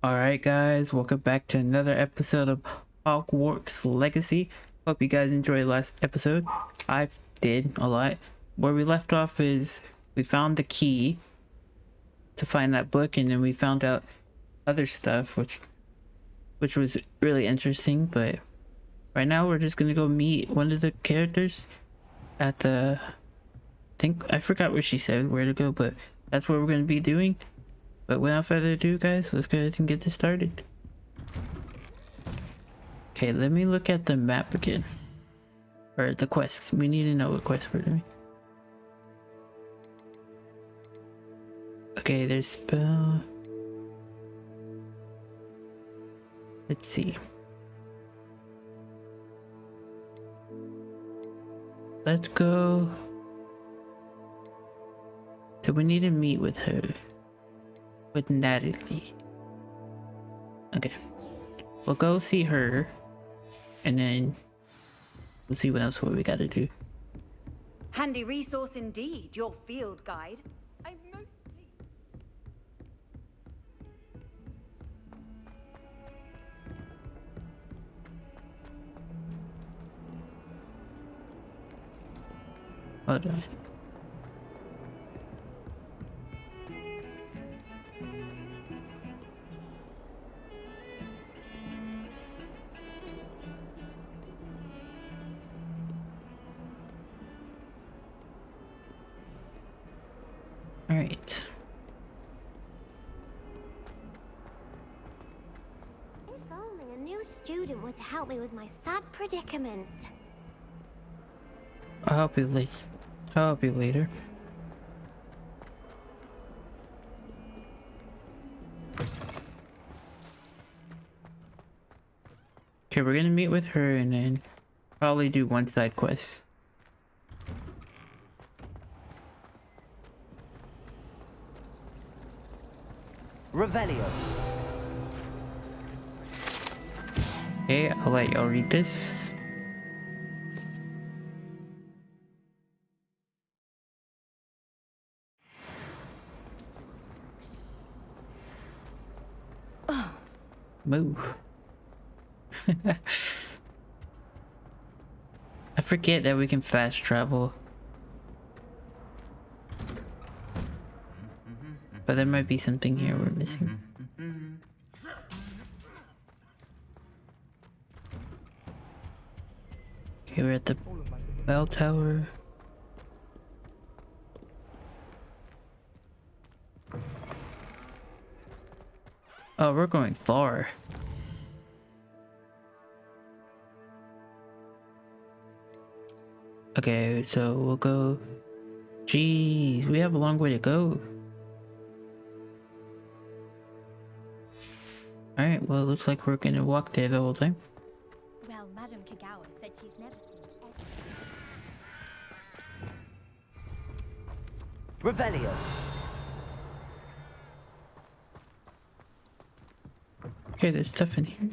Alright guys, welcome back to another episode of Hogwarts Legacy. Hope you guys enjoyed last episode. I did a lot. Where we left off is we found the key to find that book, and then we found out other stuff which was really interesting. But right now we're just gonna go meet one of the characters at the I forgot what she said where to go, but that's what we're gonna be doing. But without further ado, guys, let's go ahead and get this started. Okay, let me look at the map again. Or the quests. We need to know what quests we're doing. Okay, there's spell. Let's see. Let's go. So we need to meet with her. With Natalie. Okay. We'll go see her. And then we'll see what else we gotta do. Handy resource indeed, your field guide. I'm most pleased. Hold on. Alright. If only a new student were to help me with my sad predicament. I'll help you later. I'll help you later. Okay, we're gonna meet with her and then probably do one side quest. Revelio. Okay, I'll let y'all read this. Move. I forget that we can fast travel. But there might be something here we're missing. Okay, we're at the bell tower. Oh, we're going far. Okay, so we'll go. Jeez, we have a long way to go. Alright, well, it looks like we're gonna walk there the whole time. Well, Madame Kagawa said she's never seen Revelio. Okay, there's stuff in here.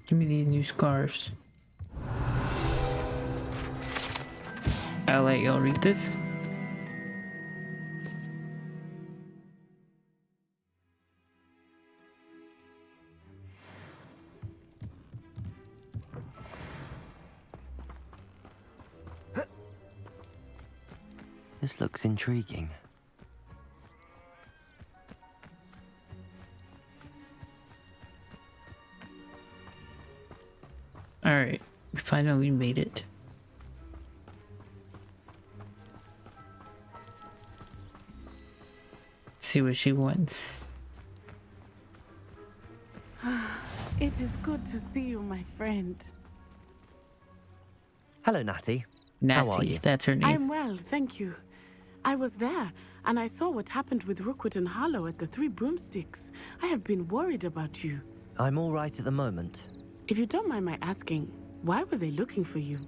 Give me these new scarves. I'll let y'all read this. This looks intriguing. Alright, we finally made it. See what she wants. It is good to see you, my friend. Hello, Natty. How are Natty, you? that's her name. I'm well, thank you. I was there, and I saw what happened with Rookwood and Harlow at the Three Broomsticks. I have been worried about you. I'm all right at the moment. If you don't mind my asking, why were they looking for you?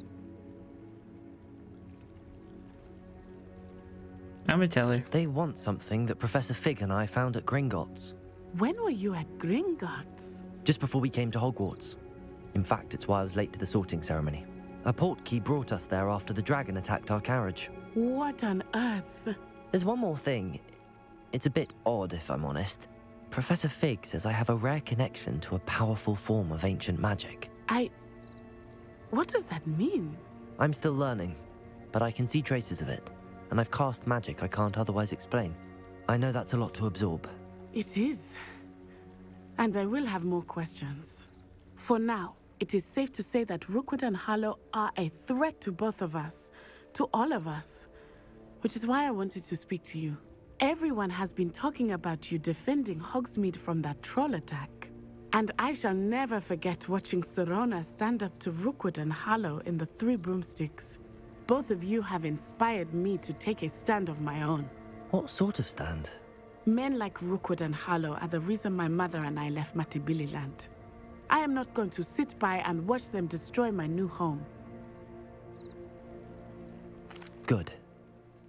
I'm gonna tell her. They want something that Professor Fig and I found at Gringotts. When were you at Gringotts? Just before we came to Hogwarts. In fact, it's why I was late to the sorting ceremony. A portkey brought us there after the dragon attacked our carriage. What on earth? There's one more thing. It's a bit odd, if I'm honest. Professor Fig says I have a rare connection to a powerful form of ancient magic. What does that mean? I'm still learning, but I can see traces of it, and I've cast magic I can't otherwise explain. I know that's a lot to absorb. It is. And I will have more questions. For now, it is safe to say that Rookwood and Harlow are a threat to both of us, to all of us, which is why I wanted to speak to you. Everyone has been talking about you defending Hogsmeade from that troll attack. And I shall never forget watching Serona stand up to Rookwood and Harlow in the Three Broomsticks. Both of you have inspired me to take a stand of my own. What sort of stand? Men like Rookwood and Harlow are the reason my mother and I left Matabeleland. I am not going to sit by and watch them destroy my new home. Good.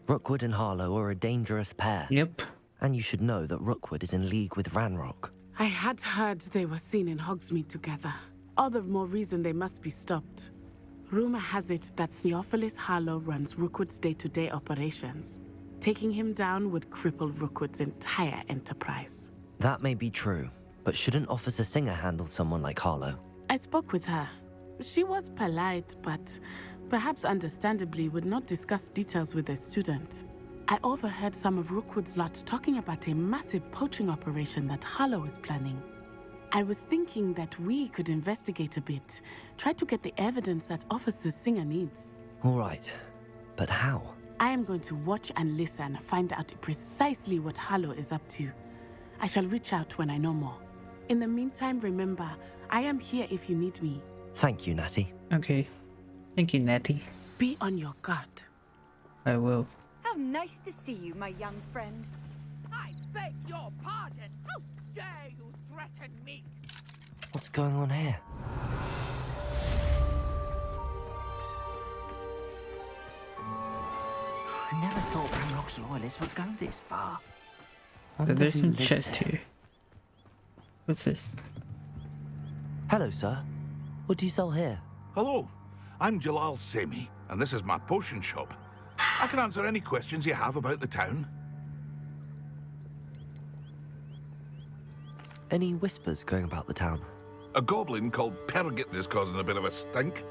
Rookwood and Harlow are a dangerous pair. Yep. And you should know that Rookwood is in league with Ranrock. I had heard they were seen in Hogsmeade together. All the more reason they must be stopped. Rumor has it that Theophilus Harlow runs Rookwood's day-to-day operations. Taking him down would cripple Rookwood's entire enterprise. That may be true, but shouldn't Officer Singer handle someone like Harlow? I spoke with her. She was polite, but perhaps understandably would not discuss details with a student. I overheard some of Rookwood's lot talking about a massive poaching operation that Harlow is planning. I was thinking that we could investigate a bit, try to get the evidence that Officer Singer needs. All right, but how? I am going to watch and listen, find out precisely what Harlow is up to. I shall reach out when I know more. In the meantime, remember, I am here if you need me. Thank you, Natty. Okay. Thank you, Natty. Be on your guard. I will. How nice to see you, my young friend. I beg your pardon. How dare you threaten me? What's going on here? I never thought Ranrock's loyalists would go this far. Wonder There's who some lives chest here. here. What's this? Hello, sir. What do you sell here? Hello, I'm Jalal Semi, and this is my potion shop. I can answer any questions you have about the town. Any whispers going about the town? A goblin called Pergit is causing a bit of a stink.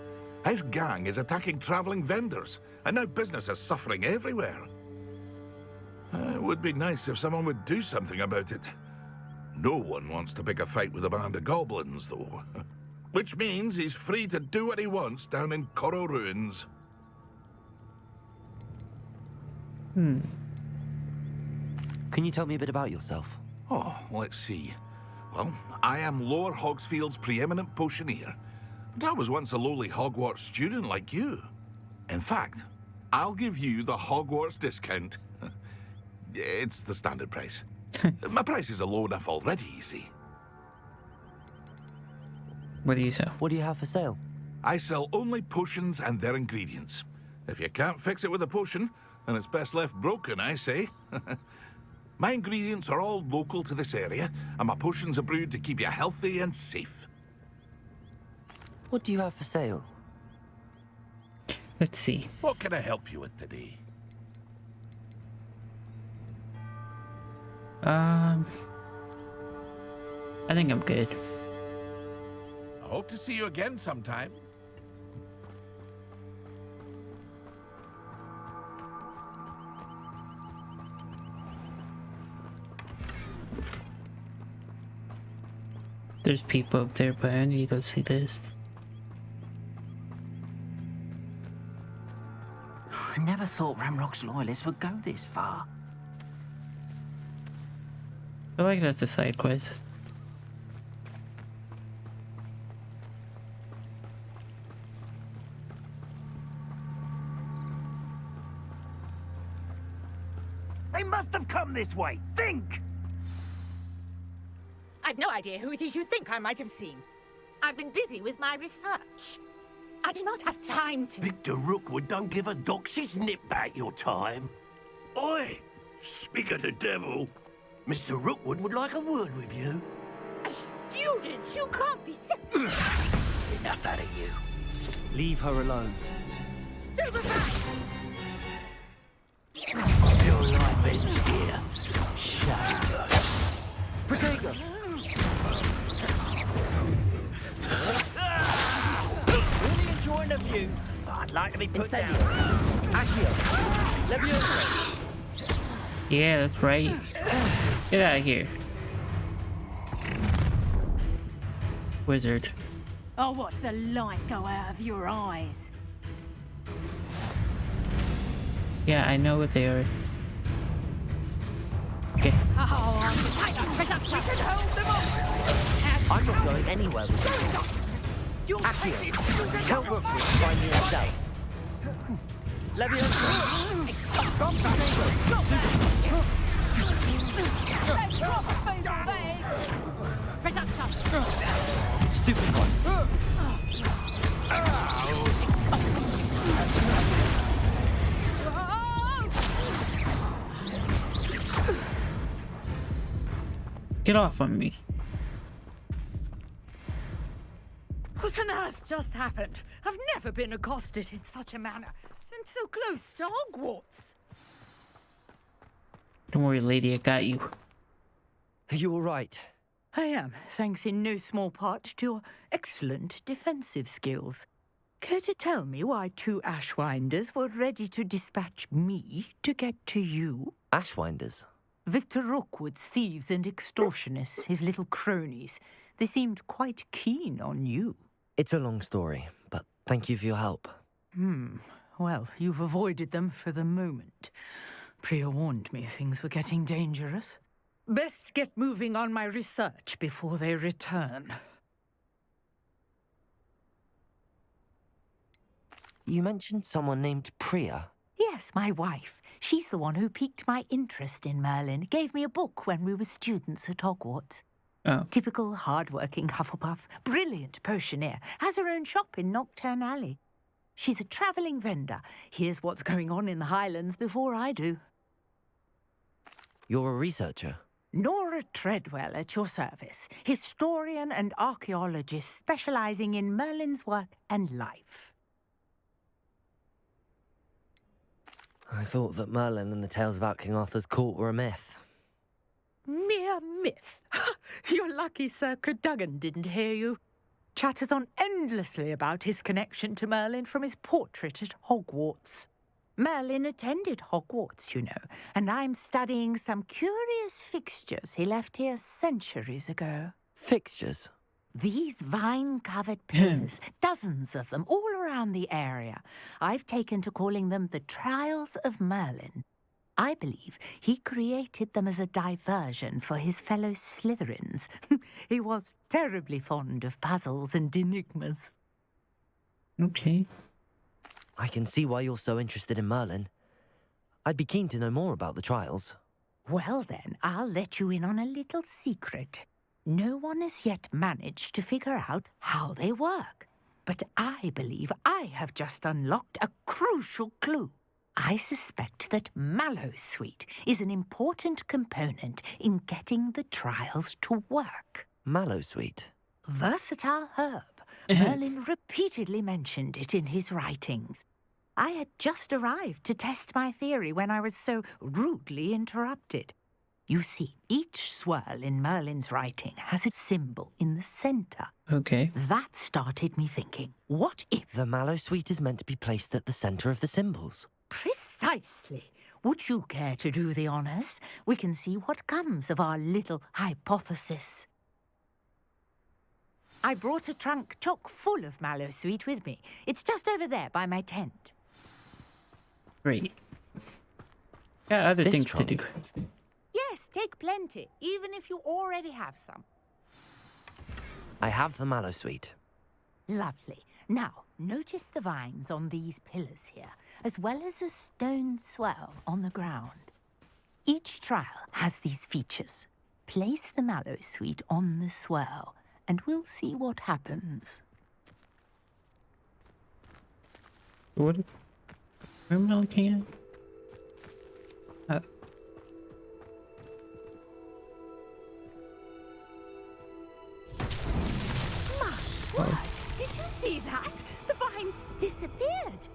His gang is attacking traveling vendors, and now business is suffering everywhere. It would be nice if someone would do something about it. No one wants to pick a fight with a band of goblins, though. Which means he's free to do what he wants down in Coral Ruins. Can you tell me a bit about yourself? Oh, let's see. Well, I am Lower Hogsfield's preeminent potioneer. But I was once a lowly Hogwarts student like you. In fact, I'll give you the Hogwarts discount. It's the standard price. My prices are low enough already, you see. What do you sell? What do you have for sale? I sell only potions and their ingredients. If you can't fix it with a potion, then it's best left broken, I say. My ingredients are all local to this area, and my potions are brewed to keep you healthy and safe. What do you have for sale? Let's see. What can I help you with today? I think I'm good. I hope to see you again sometime. There's people up there, but I need to go see this. I never thought Ranrock's loyalists would go this far. I feel like that's a side quest. They must have come this way. Think! I've no idea who it is you think I might have seen. I've been busy with my research. I do not have time to... Victor Rookwood don't give a doxy's nip back your time. Oi! Speak of the devil. Mr. Rookwood would like a word with you. A student? You can't be Enough out of you. Leave her alone. Step aside! you. I'd like to be put down. Accio. Leviosa. Yeah, that's right. Get out of here. Wizard. I'll watch the light go out of your eyes. Yeah, I know what they are. Okay. Oh, I can hold them off. I'm not going anywhere with you. You'll Accio. Tell Rookwood to find you himself. Leviosa. Stop Stupid one. Get off on me. What on earth just happened? I've never been accosted in such a manner. And so close to Hogwarts. Don't worry, lady, I got you. Are you all right? I am, thanks in no small part to your excellent defensive skills. Care to tell me why 2 Ashwinders were ready to dispatch me to get to you? Ashwinders? Victor Rookwood's thieves and extortionists, his little cronies. They seemed quite keen on you. It's a long story, but thank you for your help. Well, you've avoided them for the moment. Priya warned me things were getting dangerous. Best get moving on my research before they return. You mentioned someone named Priya. Yes, my wife. She's the one who piqued my interest in Merlin. Gave me a book when we were students at Hogwarts. Oh. Typical hard-working Hufflepuff. Brilliant potioneer. Has her own shop in Knockturn Alley. She's a travelling vendor. Hears what's going on in the Highlands before I do. You're a researcher? Nora Treadwell at your service. Historian and archaeologist specialising in Merlin's work and life. I thought that Merlin and the tales about King Arthur's court were a myth. Mere myth. You're lucky Sir Cadogan didn't hear you. Chatters on endlessly about his connection to Merlin from his portrait at Hogwarts. Merlin attended Hogwarts, you know, and I'm studying some curious fixtures he left here centuries ago. Fixtures? These vine-covered pillars, dozens of them, all around the area. I've taken to calling them the Trials of Merlin. I believe he created them as a diversion for his fellow Slytherins. He was terribly fond of puzzles and enigmas. Okay. I can see why you're so interested in Merlin. I'd be keen to know more about the trials. Well then, I'll let you in on a little secret. No one has yet managed to figure out how they work. But I believe I have just unlocked a crucial clue. I suspect that Mallowsweet is an important component in getting the trials to work. Mallowsweet? Versatile herb. Merlin repeatedly mentioned it in his writings. I had just arrived to test my theory when I was so rudely interrupted. You see, each swirl in Merlin's writing has a symbol in the centre. Okay. That started me thinking, what if... The Mallowsweet is meant to be placed at the centre of the symbols. Precisely. Would you care to do the honours? We can see what comes of our little hypothesis. I brought a trunk chock full of Mallowsweet with me. It's just over there by my tent. Great. Got other This things trunk. to do. Yes, take plenty, even if you already have some. I have the Mallowsweet. Lovely. Now, notice the vines on these pillars here, as well as a stone swell on the ground. Each trial has these features. Place the Mallowsweet on the swell, and we'll see what happens. What am I looking at? My word! Did you see that? The vines disappeared.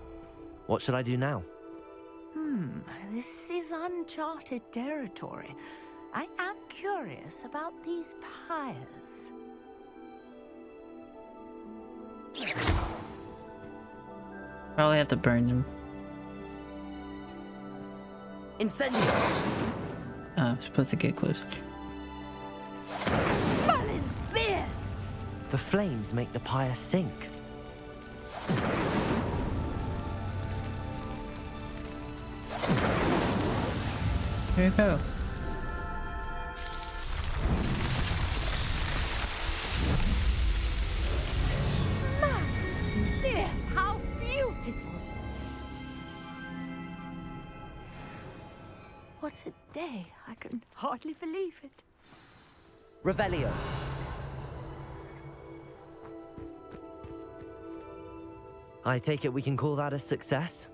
What should I do now? This is uncharted territory. I am curious about these pyres. Probably have to burn them. Incendio! I'm supposed to get closer. Merlin's beard! The flames make the pyre sink. Here you go. Merlin's beard! How beautiful! What a day. I can hardly believe it. Revelio. I take it we can call that a success?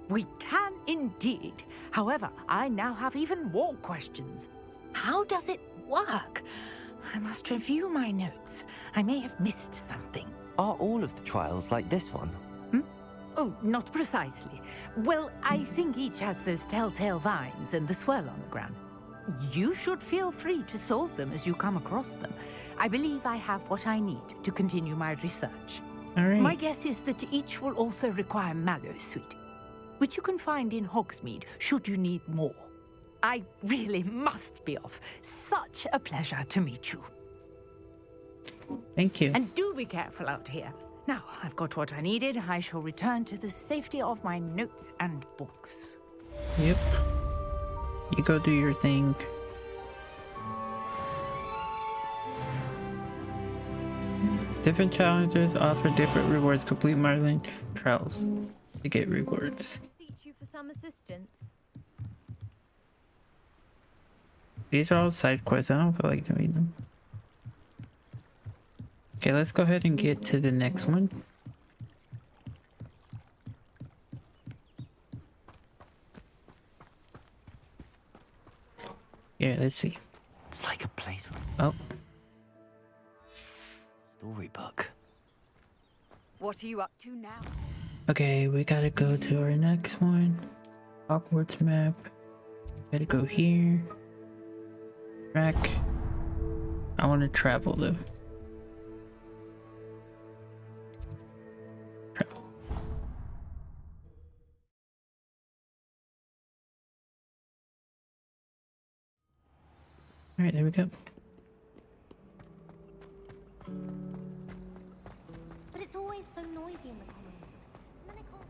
We can indeed. However, I now have even more questions. How does it work? I must review my notes. I may have missed something. Are all of the trials like this one? Oh, not precisely. Well, I think each has those telltale vines and the swirl on the ground. You should feel free to solve them as you come across them. I believe I have what I need to continue my research. All right. My guess is that each will also require mallow sweet, which you can find in Hogsmeade should you need more. I really must be off. Such a pleasure to meet you. Thank you. And do be careful out here. Now, I've got what I needed. I shall return to the safety of my notes and books. Yep. You go do your thing. Different challenges offer different rewards. Complete Merlin trials to get rewards. Beseech you for some assistance. These are all side quests. I don't feel like doing them. Okay, let's go ahead and get to the next one. Yeah, let's see. It's like a place from Oh, storybook. What are you up to now? okay, we gotta go to our next one. Hogwarts map. Gotta go here. Track. I want to travel though. Travel. All right, there we go. But it's always so noisy in the common. And then I can't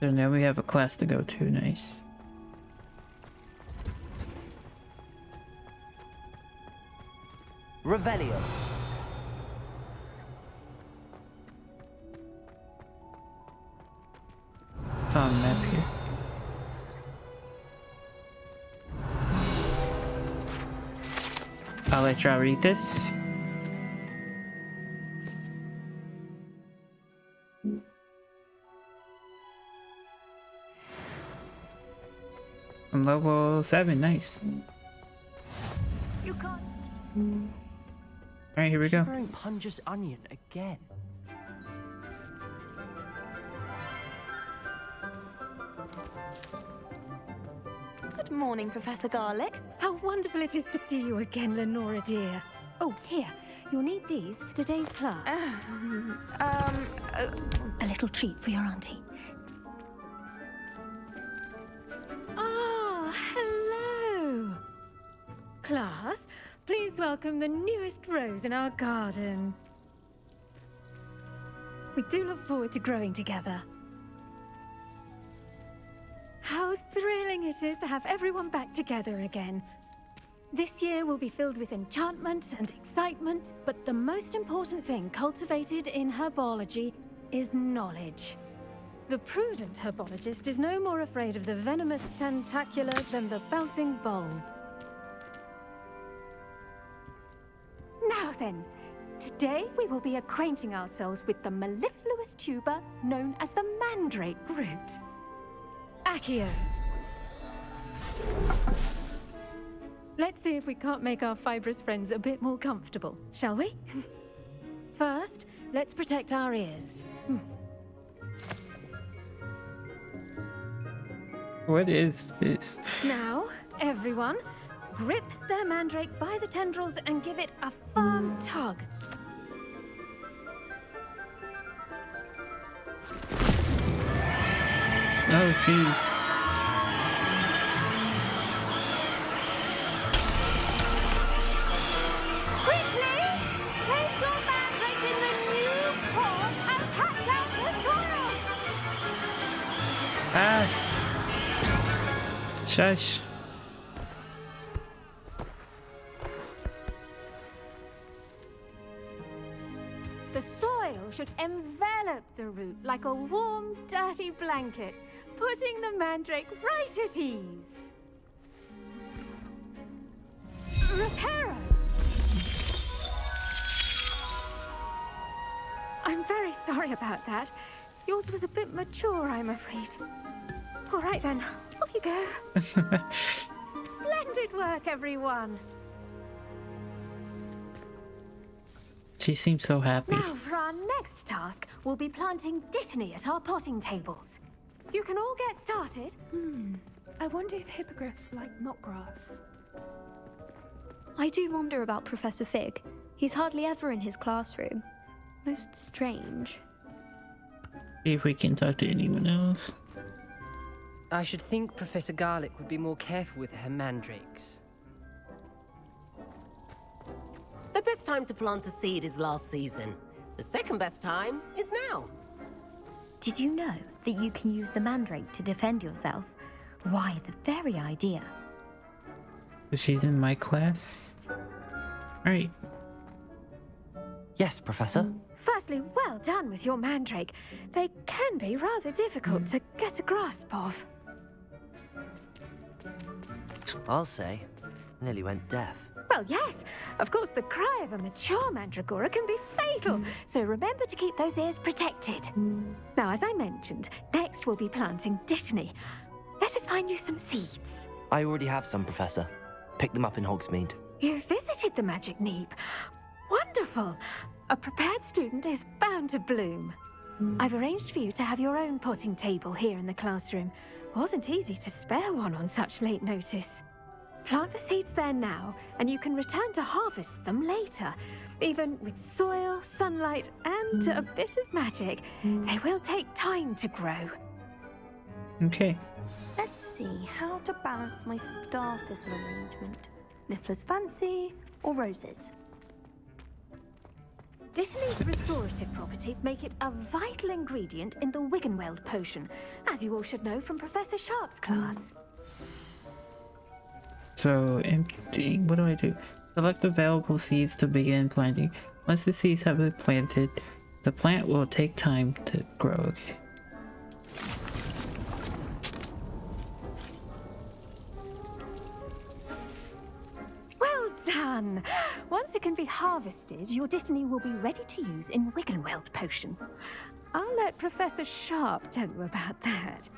So now we have a class to go to. Nice. Revelio. It's on the map here. I'll let y'all read this. I'm level 7, nice. You can't. Alright, here we go. Shivering Punger's onion again. Good morning, Professor Garlic. How wonderful it is to see you again, Lenora dear. Oh, here. You'll need these for today's class. A little treat for your auntie. Ah, hello. Class, please welcome the newest rose in our garden. We do look forward to growing together. How thrilling it is to have everyone back together again. This year will be filled with enchantment and excitement, but the most important thing cultivated in herbology is knowledge. The prudent herbologist is no more afraid of the venomous tentacula than the bouncing bulb. Now then, today we will be acquainting ourselves with the mellifluous tuber known as the mandrake root. Accio. Let's see if we can't make our fibrous friends a bit more comfortable, shall we? First, let's protect our ears. What is this? Now, everyone, Grip their mandrake by the tendrils and give it a firm tug. Oh, jeez. Quickly! Place your mandrake in the new pot and cut down the soil! Ah! Shush. The soil should envelop the root like a warm, dirty blanket, putting the mandrake right at ease. Reparo! I'm very sorry about that. Yours was a bit mature, I'm afraid. All right then, off you go. Splendid work, everyone. She seems so happy. Now for our next task, we'll be planting Dittany at our potting tables. You can all get started. I wonder if hippogriffs like knotgrass. I do wonder about Professor Fig. He's hardly ever in his classroom. Most strange. See if we can talk to anyone else. I should think Professor Garlic would be more careful with her mandrakes. The best time to plant a seed is last season. The second best time is now. Did you know that you can use the mandrake to defend yourself? Why, the very idea. So she's in my class? Alright. Yes, Professor. Firstly, well done with your mandrake. They can be rather difficult to get a grasp of. I'll say. Nearly went deaf. Well, yes. Of course, the cry of a mature mandragora can be fatal, so remember to keep those ears protected. Now, as I mentioned, next we'll be planting Dittany. Let us find you some seeds. I already have some, Professor. Picked them up in Hogsmeade. You visited the Magic Neep. Wonderful. A prepared student is bound to bloom. I've arranged for you to have your own potting table here in the classroom. Wasn't easy to spare one on such late notice. Plant the seeds there now, and you can return to harvest them later. Even with soil, sunlight, and a bit of magic, they will take time to grow. Okay. Let's see how to balance my star thistle arrangement. Niffler's fancy or roses? Dittany's restorative properties make it a vital ingredient in the Wiggenweld potion, as you all should know from Professor Sharp's class. So, emptying. What do I do? Select available seeds to begin planting. Once the seeds have been planted, the plant will take time to grow. Okay. Well done! Once it can be harvested, your Dittany will be ready to use in Wiggenweld potion. I'll let Professor Sharp tell you about that.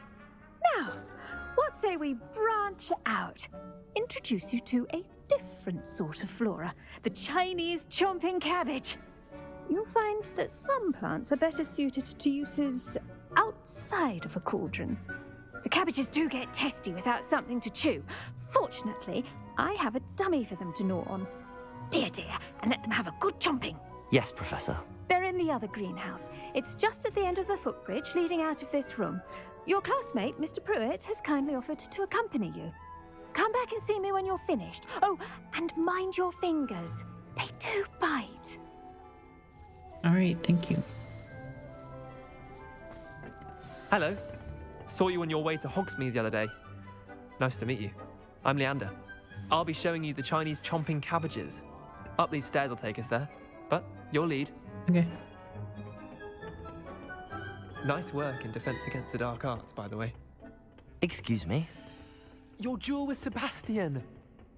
Now, what say we branch out? Introduce you to a different sort of flora, the Chinese chomping cabbage. You'll find that some plants are better suited to uses outside of a cauldron. The cabbages do get testy without something to chew. Fortunately, I have a dummy for them to gnaw on. Here, dear, and let them have a good chomping. Yes, Professor. They're in the other greenhouse. It's just at the end of the footbridge leading out of this room. Your classmate, Mr. Pruitt, has kindly offered to accompany you. Come back and see me when you're finished. Oh, and mind your fingers. They do bite. Alright, thank you. Hello. Saw you on your way to Hogsmeade the other day. Nice to meet you. I'm Leander. I'll be showing you the Chinese chomping cabbages. Up these stairs will take us there, but your lead. Okay. Nice work in Defense Against the Dark Arts, by the way. Excuse me? Your duel with Sebastian!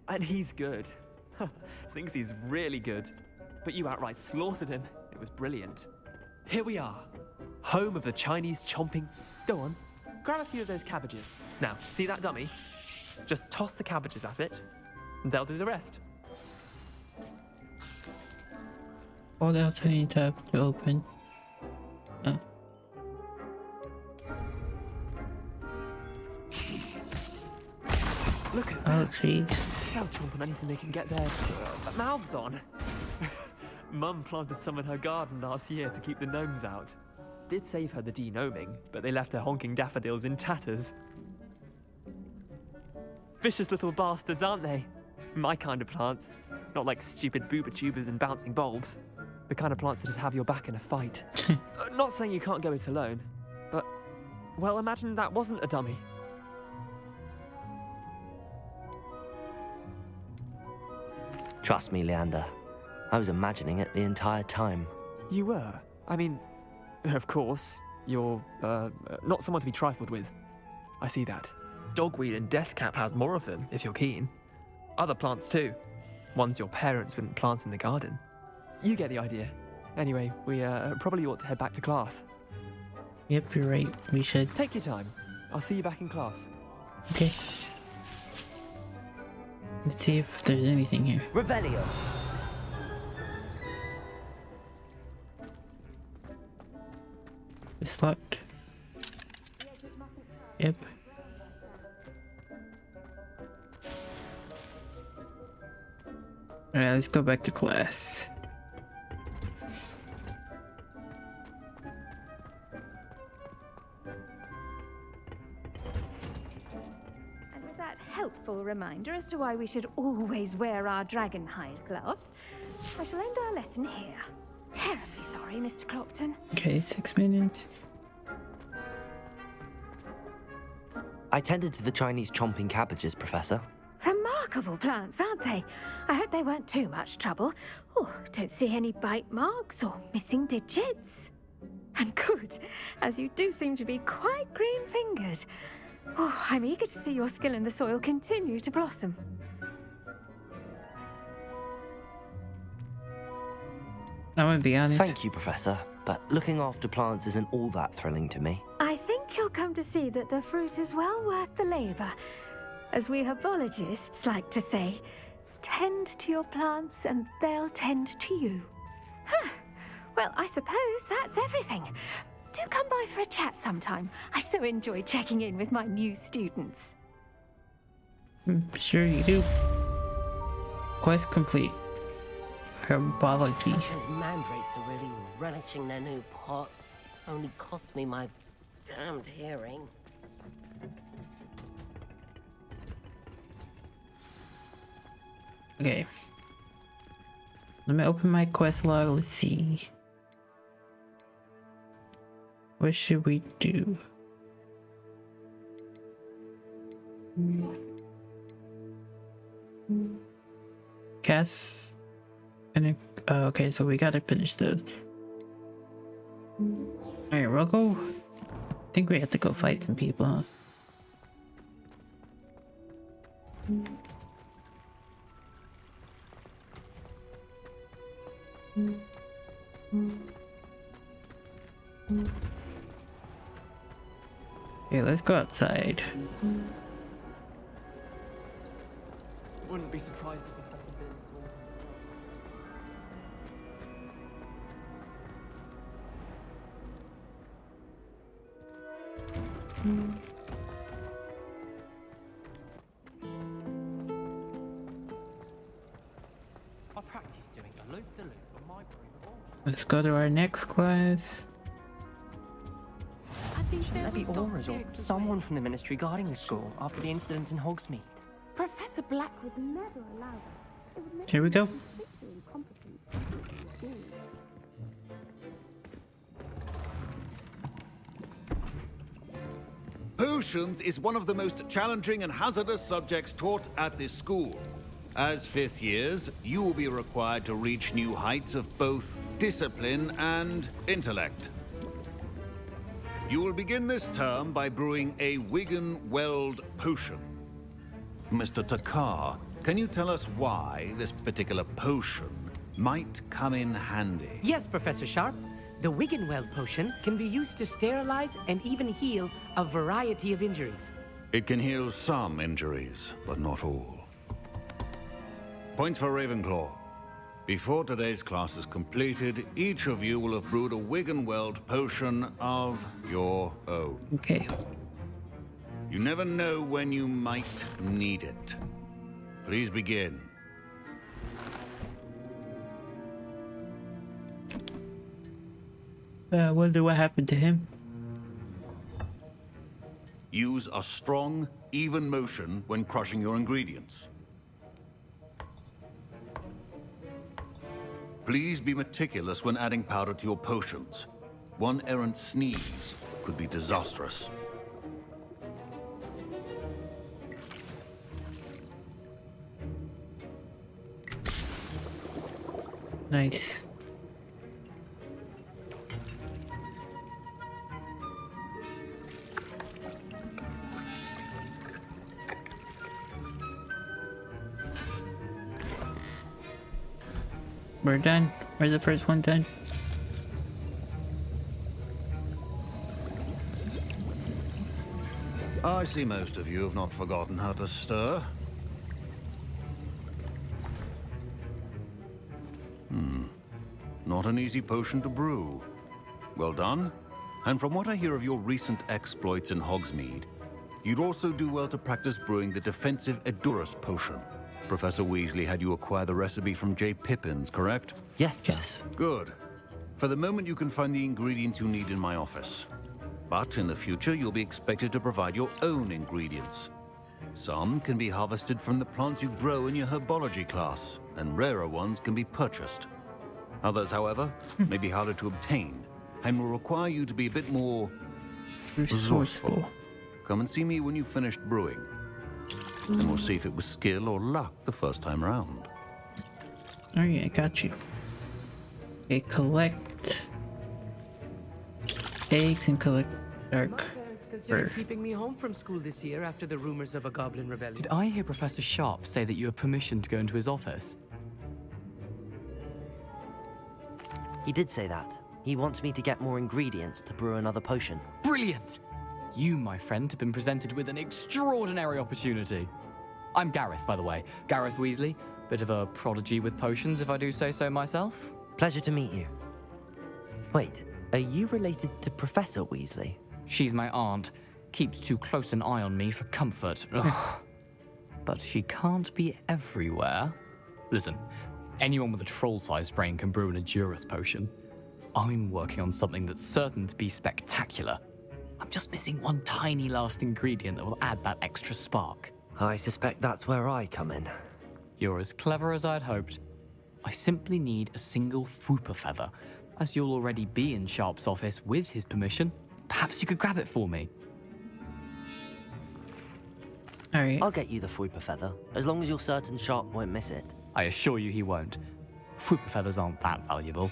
And he's good. Thinks he's really good. But you outright slaughtered him. It was brilliant. Here we are. Home of the Chinese chomping... Go on. Grab a few of those cabbages. Now, see that dummy? Just toss the cabbages at it, and they'll do the rest. Hold out any tab to open. Look at Oh, that. jeez. They'll chomp on anything they can get their mouths on. Mum planted some in her garden last year to keep the gnomes out. Did save her the denoming, but they left her honking daffodils in tatters. Vicious little bastards, aren't they? My kind of plants. Not like stupid booba tubers and bouncing bulbs. The kind of plants that'd have your back in a fight. Not saying you can't go it alone, but, well, imagine that wasn't a dummy. Trust me, Leander. I was imagining it the entire time. You were? I mean, of course, you're, not someone to be trifled with. I see that. Dogweed and deathcap has more of them, if you're keen. Other plants too. Ones your parents wouldn't plant in the garden. You get the idea. Anyway, we probably ought to head back to class. Yep, you're right. We should. Take your time. I'll see you back in class. Okay. Let's see if there's anything here. Revelio. It's locked. Yep. Alright, let's go back to class. And with that helpful reminder as to why we should always wear our dragon hide gloves, I shall end our lesson here. Terribly sorry, Mr. Clopton. Okay, 6 minutes. I tended to the Chinese chomping cabbages, Professor. Remarkable plants, aren't they? I hope they weren't too much trouble. Oh, don't see any bite marks or missing digits. And good, as you do seem to be quite green-fingered. Oh, I'm eager to see your skill in the soil continue to blossom. I'm gonna be honest. Thank you, Professor, but looking after plants isn't all that thrilling to me. I think you'll come to see that the fruit is well worth the labor. As we herbologists like to say, tend to your plants and they'll tend to you. Huh. Well, I suppose that's everything. Do come by for a chat sometime. I so enjoy checking in with my new students. Sure you do. Quest complete. Herbology. Those mandrakes are really relishing their new pots. Only cost me my damned hearing. Okay. Let me open my quest log. Let's see. What should we do? Cast. And okay, so we gotta finish those. Alright, we'll go. I think we have to go fight some people, huh? Okay, let's go outside. Wouldn't be surprised if it hasn't been. I practice doing a loop-the-loop on my breathable. Let's go to our next class. Shouldn't there be auras or someone from the ministry guarding the school after the incident in Hogsmeade? Professor Black would never allow that. It would make Here we go. him incompetent. Potions is one of the most challenging and hazardous subjects taught at this school. As fifth years, you will be required to reach new heights of both discipline and intellect. You will begin this term by brewing a Wigan-Weld potion. Mr. Takar, can you tell us why this particular potion might come in handy? Yes, Professor Sharp. The Wiggenweld potion can be used to sterilize and even heal a variety of injuries. It can heal some injuries, but not all. Points for Ravenclaw. Before today's class is completed, each of you will have brewed a Wiggenweld potion of your own. Okay. You never know when you might need it. Please begin. I wonder what happened to him. Use a strong, even motion when crushing your ingredients. Please be meticulous when adding powder to your potions. One errant sneeze could be disastrous. Nice. We're done. We're the first one done. I see most of you have not forgotten how to stir. Not an easy potion to brew. Well done. And from what I hear of your recent exploits in Hogsmeade, you'd also do well to practice brewing the defensive Edurus potion. Professor Weasley had you acquire the recipe from J. Pippins, correct? Yes, sir. Yes. Good. For the moment, you can find the ingredients you need in my office. But in the future, you'll be expected to provide your own ingredients. Some can be harvested from the plants you grow in your herbology class, and rarer ones can be purchased. Others, however, may be harder to obtain, and will require you to be a bit more resourceful. Come and see me when you've finished brewing, and we'll see if it was skill or luck the first time round. Alright, I got you. Okay, collect eggs and collect dark Consider keeping me home from school this year after the rumors of a goblin rebellion. Did I hear Professor Sharp say that you have permission to go into his office? He did say that. He wants me to get more ingredients to brew another potion. Brilliant! You, my friend, have been presented with an extraordinary opportunity. I'm Gareth, by the way. Gareth Weasley. Bit of a prodigy with potions, if I do say so myself. Pleasure to meet you. Wait, are you related to Professor Weasley? She's my aunt. Keeps too close an eye on me for comfort. Ugh. But she can't be everywhere. Listen, anyone with a troll-sized brain can brew an Edurus potion. I'm working on something that's certain to be spectacular. I'm just missing one tiny last ingredient that will add that extra spark. I suspect that's where I come in. You're as clever as I'd hoped. I simply need a single Fwooper feather. As you'll already be in Sharp's office with his permission, perhaps you could grab it for me. Alright. I'll get you the Fwooper feather, as long as you're certain Sharp won't miss it. I assure you he won't. Fwooper feathers aren't that valuable.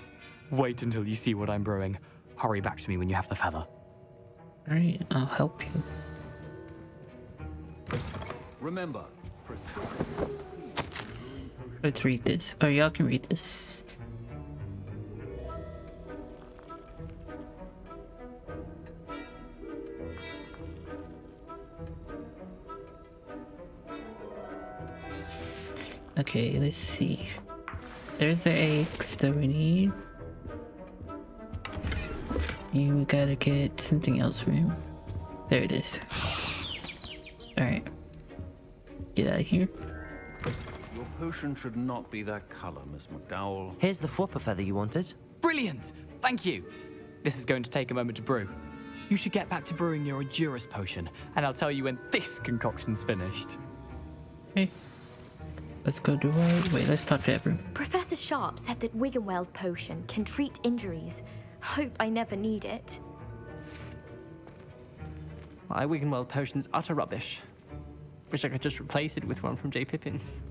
Wait until you see what I'm brewing. Hurry back to me when you have the feather. Alright, I'll help you. Remember, Let's read this. Oh, y'all can read this. Okay, let's see. There's the eggs that we need. And we gotta get something else from him. There it is. Alright. Get out of here. your potion should not be that color, Miss McDowell. Here's the Fwooper feather you wanted. Brilliant! Thank you. This is going to take a moment to brew. You should get back to brewing your Edurus potion, and I'll tell you when this concoction's finished. Okay. Let's go do wait, let's talk to everyone. Professor Sharp said that Wiggenweld potion can treat injuries. Hope I never need it. My Wiggenweld potion's utter rubbish. Wish I could just replace it with one from J. Pippins.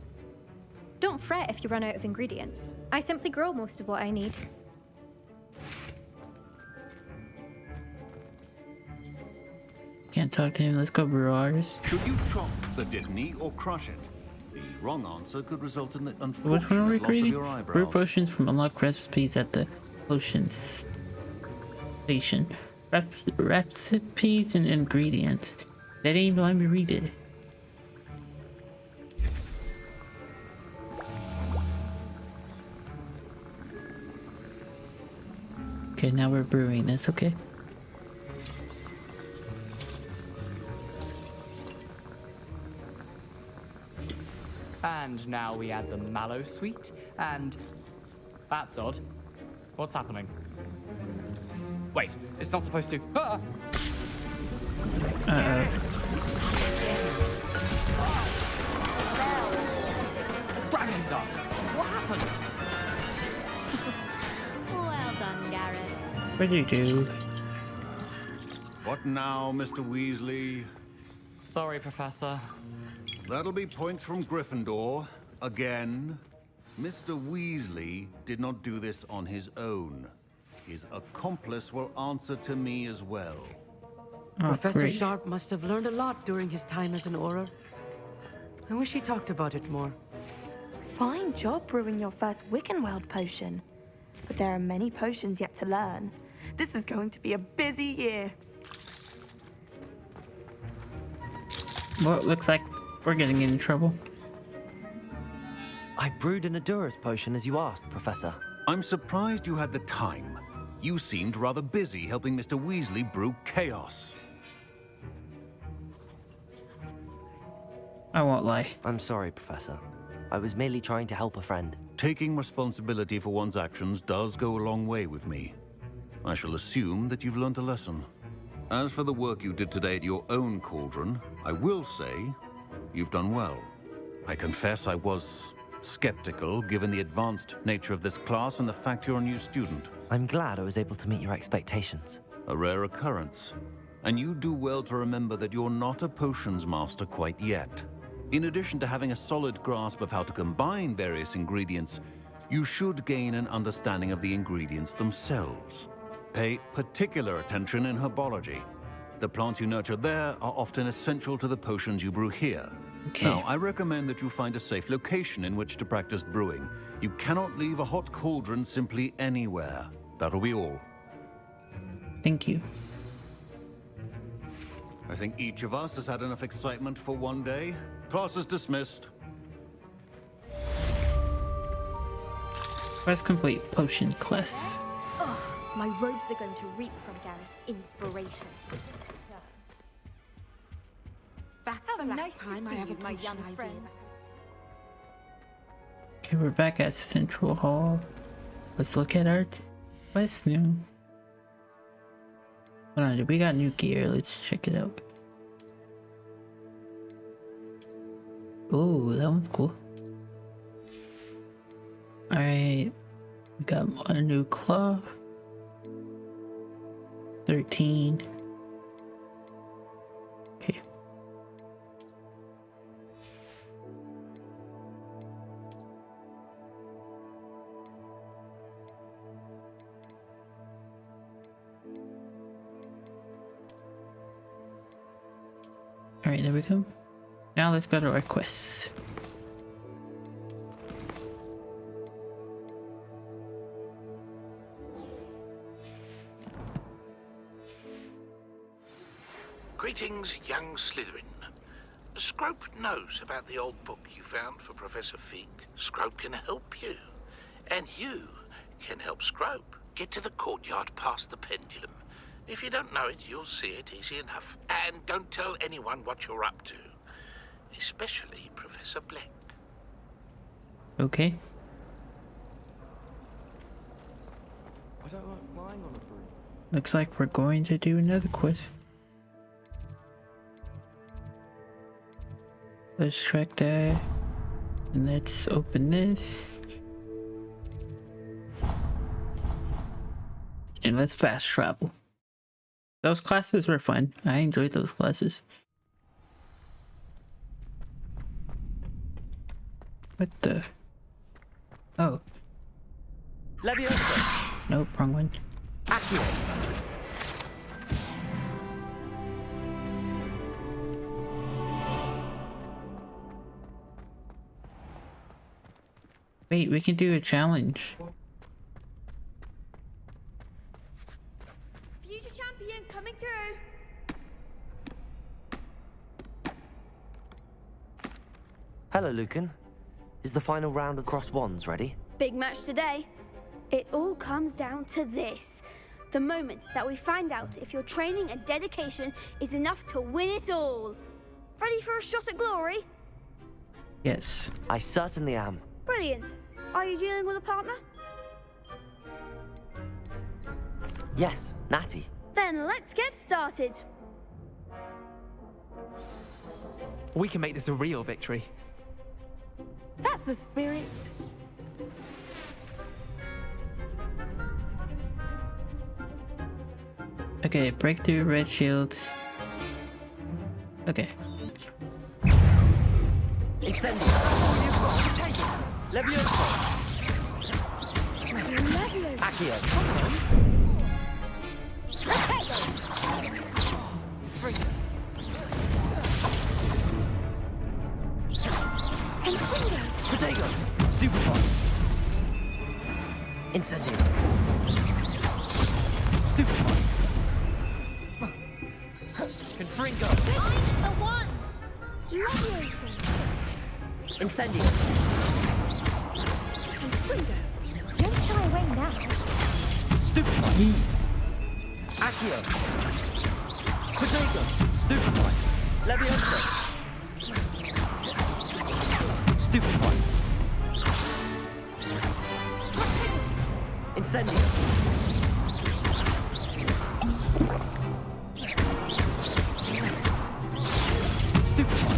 Don't fret if you run out of ingredients. I simply grow most of what I need. Can't talk to him, let's go brew ours. Should you chop the Didney or crush it? The wrong answer could result in the Which one are unfortunate we loss of creating? your Brew eyebrows. potions from unlocked recipes at the potions station. Recipes and ingredients. That ain't even let me read it. Okay, now we're brewing this, okay? And now we add the mallow sweet, and that's odd. What's happening? Wait, it's not supposed to. Ah! Dragon Dog! What happened? Well done, Gareth. What did you do? What now, Mr. Weasley? Sorry, Professor. That'll be points from Gryffindor. Again. Mr. Weasley did not do this on his own. His accomplice will answer to me as well. Professor great. Sharp must have learned a lot during his time as an Auror. I wish he talked about it more. Fine job brewing your first Wiccanweld potion. But there are many potions yet to learn. This is going to be a busy year. Well, it looks like we're getting in trouble. I brewed an Adurus potion as you asked, Professor. I'm surprised you had the time. You seemed rather busy helping Mr. Weasley brew chaos. I won't lie. I'm sorry, Professor. I was merely trying to help a friend. Taking responsibility for one's actions does go a long way with me. I shall assume that you've learnt a lesson. As for the work you did today at your own cauldron, I will say you've done well. I confess I was skeptical, given the advanced nature of this class and the fact you're a new student. I'm glad I was able to meet your expectations. A rare occurrence. And you do well to remember that you're not a potions master quite yet. In addition to having a solid grasp of how to combine various ingredients, you should gain an understanding of the ingredients themselves. Pay particular attention in herbology. The plants you nurture there are often essential to the potions you brew here. Okay. Now, I recommend that you find a safe location in which to practice brewing. You cannot leave a hot cauldron simply anywhere. That'll be all. Thank you. I think each of us has had enough excitement for one day. Class is dismissed. Quest complete. Potion class. Ugh, my robes are going to reek from Gareth's inspiration. That's the nice last to time I see have a you, my potion young idea. friend. Okay, we're back at Central Hall. Let's look at our quest now. Hold on, we got new gear. Let's check it out. Oh, that one's cool. Alright. We got a new cloth. 13. Okay. Alright, there we go. Now let's go to our quests. Greetings, young Slytherin. Scrope knows about the old book you found for Professor Fig. Scrope can help you. And you can help Scrope. Get to the courtyard past the pendulum. If you don't know it, you'll see it easy enough. And don't tell anyone what you're up to. Especially Professor Black. Okay. I don't like flying on a broom. Looks like we're going to do another quest. Let's track that. And let's open this. And let's fast travel. Those classes were fun. I enjoyed those classes. What the? Oh. Leviosa! Nope, wrong one. Accio! Wait, we can do a challenge. Future champion coming through. Hello, Lucan. Is the final round of Cross Wands ready? Big match today. It all comes down to this. The moment that we find out if your training and dedication is enough to win it all. Ready for a shot at glory? Yes. I certainly am. Brilliant. Are you dealing with a partner? Yes, Natty. Then let's get started. We can make this a real victory. That's the spirit. Okay, breakthrough red shields. Okay. Incendio. Levioso. Accio. Protego. Stupefy. Incendio. Stupefy. Confringo. I'm the one. Levioso. Incendio. Don't shy away now. Stupefy. Accio. Protego. Stupefy. Levioso. Stupefy. Incendio. Stupefy.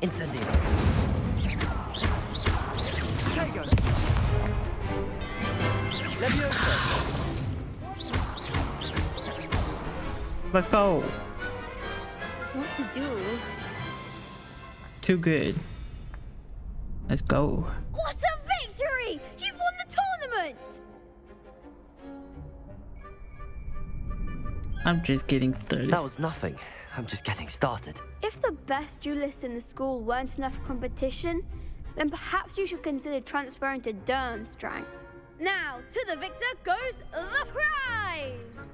Incendio. Protego. Levioso. Let's go. What to do? Too good. Let's go. What a victory! You've won the tournament! I'm just getting started. That was nothing. I'm just getting started. If the best duelists in the school weren't enough competition, then perhaps you should consider transferring to Durmstrang. Now, to the victor goes the prize!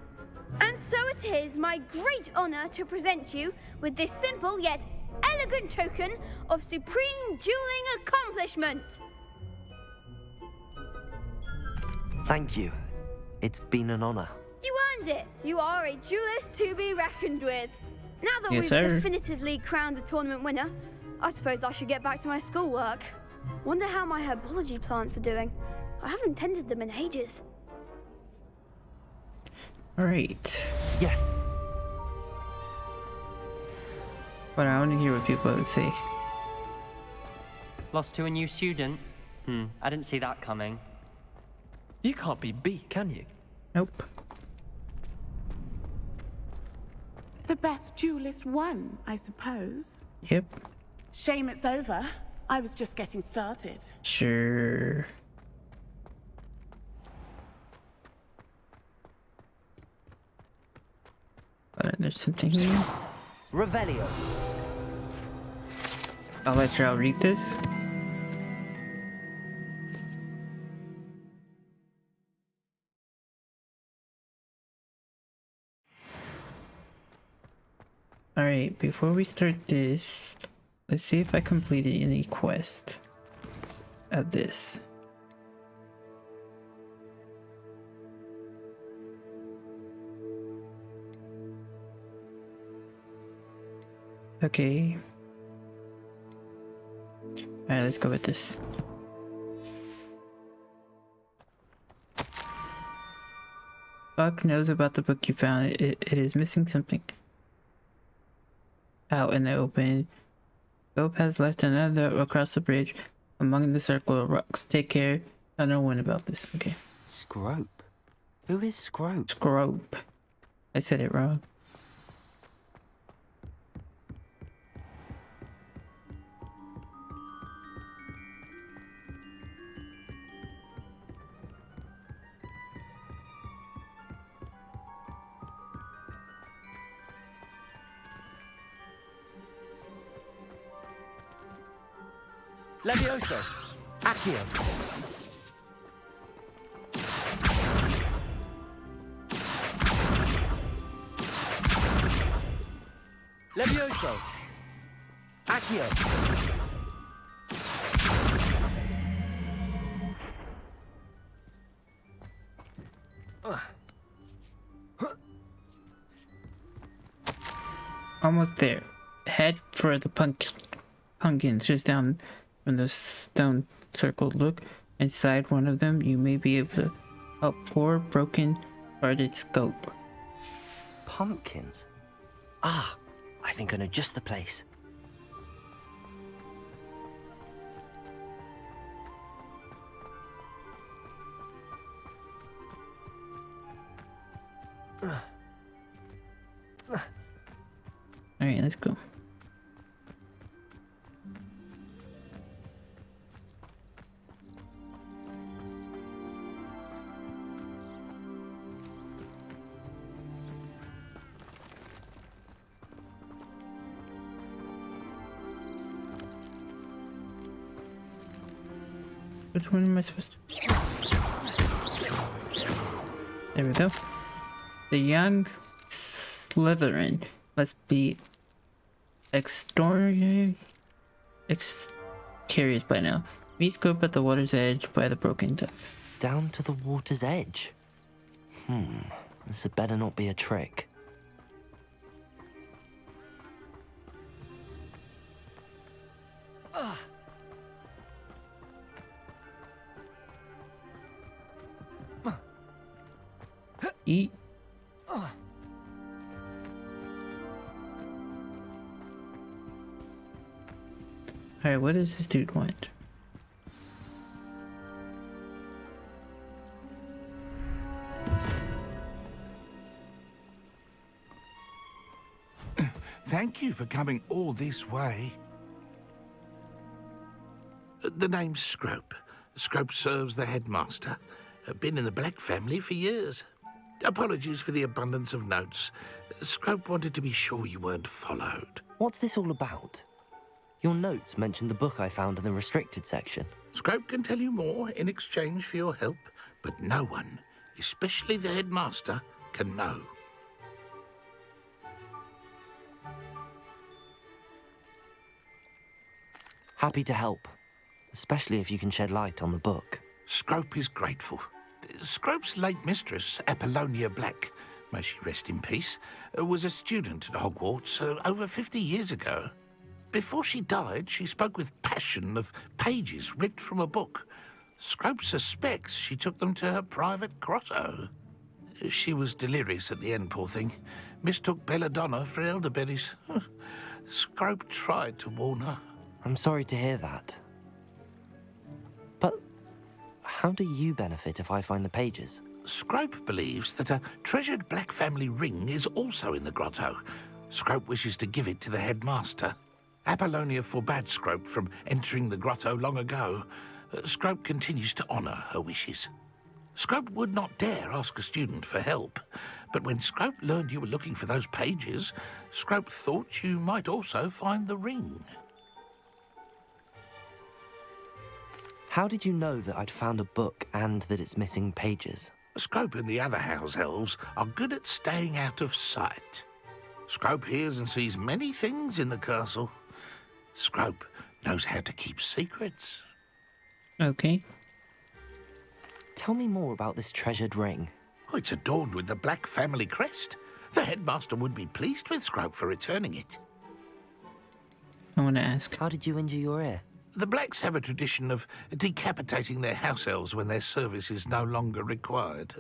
And so it is my great honor to present you with this simple yet elegant token of supreme dueling accomplishment. Thank you. It's been an honor. You earned it. You are a duelist to be reckoned with. Now that Yes, we've sir. definitively crowned the tournament winner, I suppose I should get back to my schoolwork. Wonder how my herbology plants are doing. I haven't tended them in ages. All right. Yes. But I want to hear what people have to say. Lost to a new student? I didn't see that coming. You can't be beat, can you? Nope. The best duelist won, I suppose. Yep. Shame it's over. I was just getting started. Sure. There's something here. Revelio. I'll let y'all read this. Alright, before we start this, let's see if I completed any quest of this. Okay. Alright, let's go with this. Buck knows about the book you found. It is missing something out in the open. Gope has left another across the bridge among the circle of rocks. Take care. I don't know when about this. Okay. Scrope. Who is Scrope? Scrope. I said it wrong. Levioso. Accio. Levioso. Accio. Almost there. Head for the pumpkins just down from the stone circle. Look inside one of them. You may be able to help poor broken hearted Scope. Pumpkins? Ah, I think I know just the place. Alright, let's go. Which one am I supposed to? There we go. The young Slytherin must be curious by now. Meet Scope at the water's edge by the broken ducks. Down to the water's edge? This had better not be a trick. Eat. Alright, what does this dude want? Thank you for coming all this way. The name's Scrope. Scrope serves the headmaster. Been in the Black family for years. Apologies for the abundance of notes. Scrope wanted to be sure you weren't followed. What's this all about? Your notes mentioned the book I found in the restricted section. Scrope can tell you more in exchange for your help, but no one, especially the headmaster, can know. Happy to help, especially if you can shed light on the book. Scrope is grateful. Scrope's late mistress, Apollonia Black, may she rest in peace, was a student at Hogwarts over 50 years ago. Before she died, she spoke with passion of pages ripped from a book. Scrope suspects she took them to her private grotto. She was delirious at the end, poor thing. Mistook belladonna for elderberries. Scrope tried to warn her. I'm sorry to hear that. But how do you benefit if I find the pages? Scrope believes that a treasured Black family ring is also in the grotto. Scrope wishes to give it to the headmaster. Apollonia forbade Scrope from entering the grotto long ago. Scrope continues to honour her wishes. Scrope would not dare ask a student for help, but when Scrope learned you were looking for those pages, Scrope thought you might also find the ring. How did you know that I'd found a book and that it's missing pages? Scrope and the other house elves are good at staying out of sight. Scrope hears and sees many things in the castle. Scrope knows how to keep secrets. Okay. Tell me more about this treasured ring. Oh, it's adorned with the Black family crest. The headmaster would be pleased with Scrope for returning it. I want to ask. How did you injure your ear? The Blacks have a tradition of decapitating their house elves when their service is no longer required.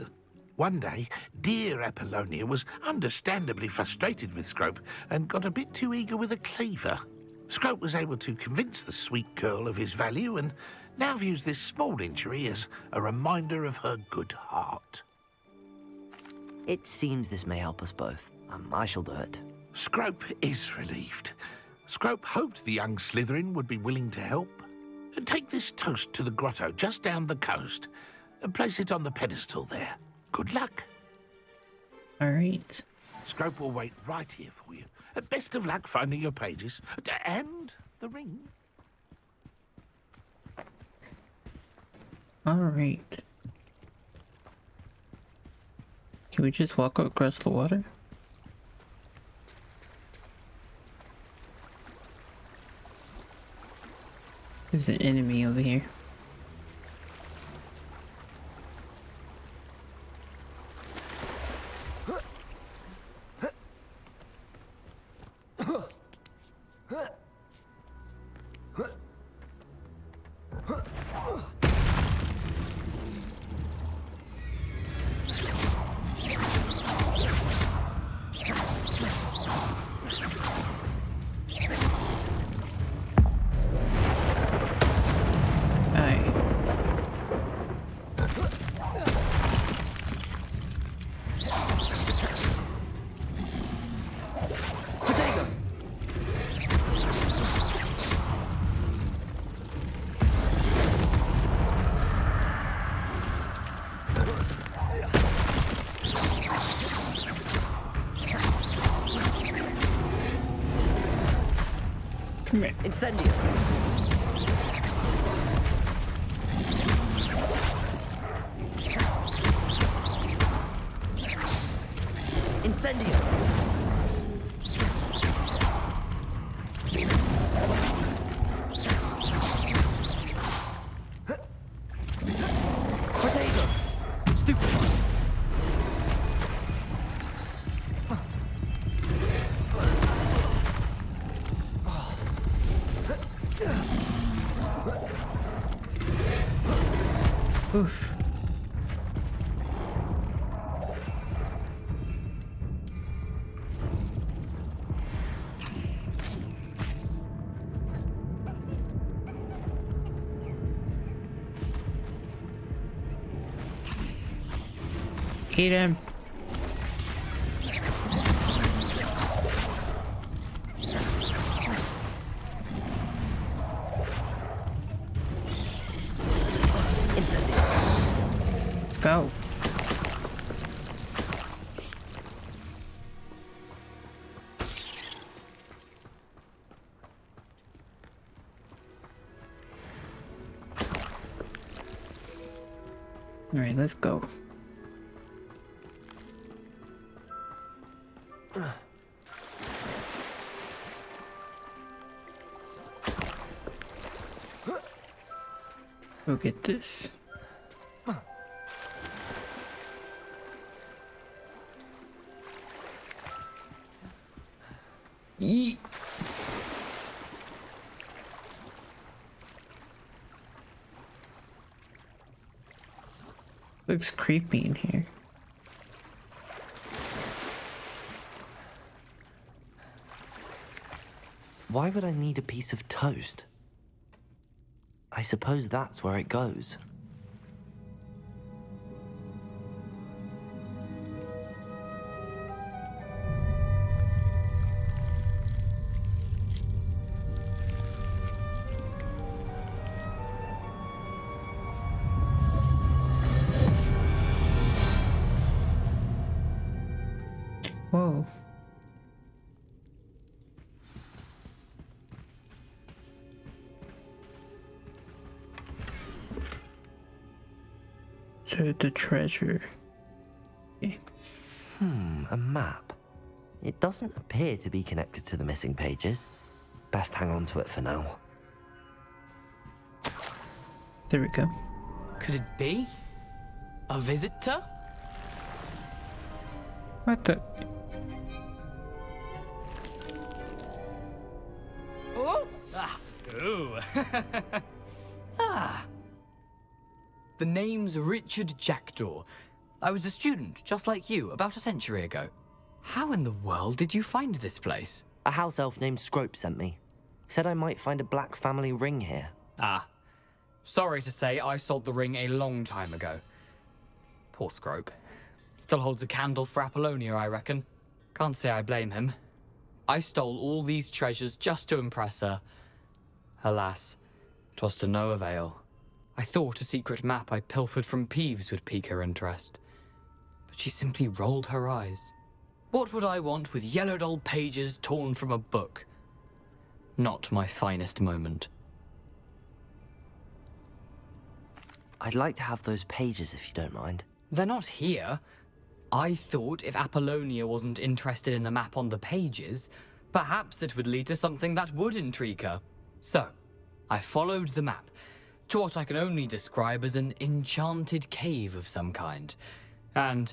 One day, dear Apollonia was understandably frustrated with Scrope and got a bit too eager with a cleaver. Scrope was able to convince the sweet girl of his value and now views this small injury as a reminder of her good heart. It seems this may help us both. I shall do it. Scrope is relieved. Scrope hoped the young Slytherin would be willing to help. Take this toast to the grotto just down the coast and place it on the pedestal there. Good luck. All right. Scrope will wait right here for you. Best of luck finding your pages and the ring. All right. Can we just walk across the water? There's an enemy over here. Come here. Incendio. Incendio. Potato. Stupid one. Oof. Eat him. Let's go. All right, let's go. Go get this. Yeet. Looks creepy in here. Why would I need a piece of toast? I suppose that's where it goes. Whoa. To the treasure. Okay. A map. It doesn't appear to be connected to the missing pages. Best hang on to it for now. There we go. Could it be? A visitor? What the? Oh! Ah. Ooh. Ah. The name's Richard Jackdaw. I was a student, just like you, about a century ago. How in the world did you find this place? A house elf named Scrope sent me. Said I might find a black family ring here. Ah. Sorry to say, I sold the ring a long time ago. Poor Scrope. Still holds a candle for Apollonia, I reckon. Can't say I blame him. I stole all these treasures just to impress her. Alas, 'twas to no avail. I thought a secret map I pilfered from Peeves would pique her interest. But she simply rolled her eyes. What would I want with yellowed old pages torn from a book? Not my finest moment. I'd like to have those pages if you don't mind. They're not here. I thought if Apollonia wasn't interested in the map on the pages, perhaps it would lead to something that would intrigue her. So, I followed the map to what I can only describe as an enchanted cave of some kind. And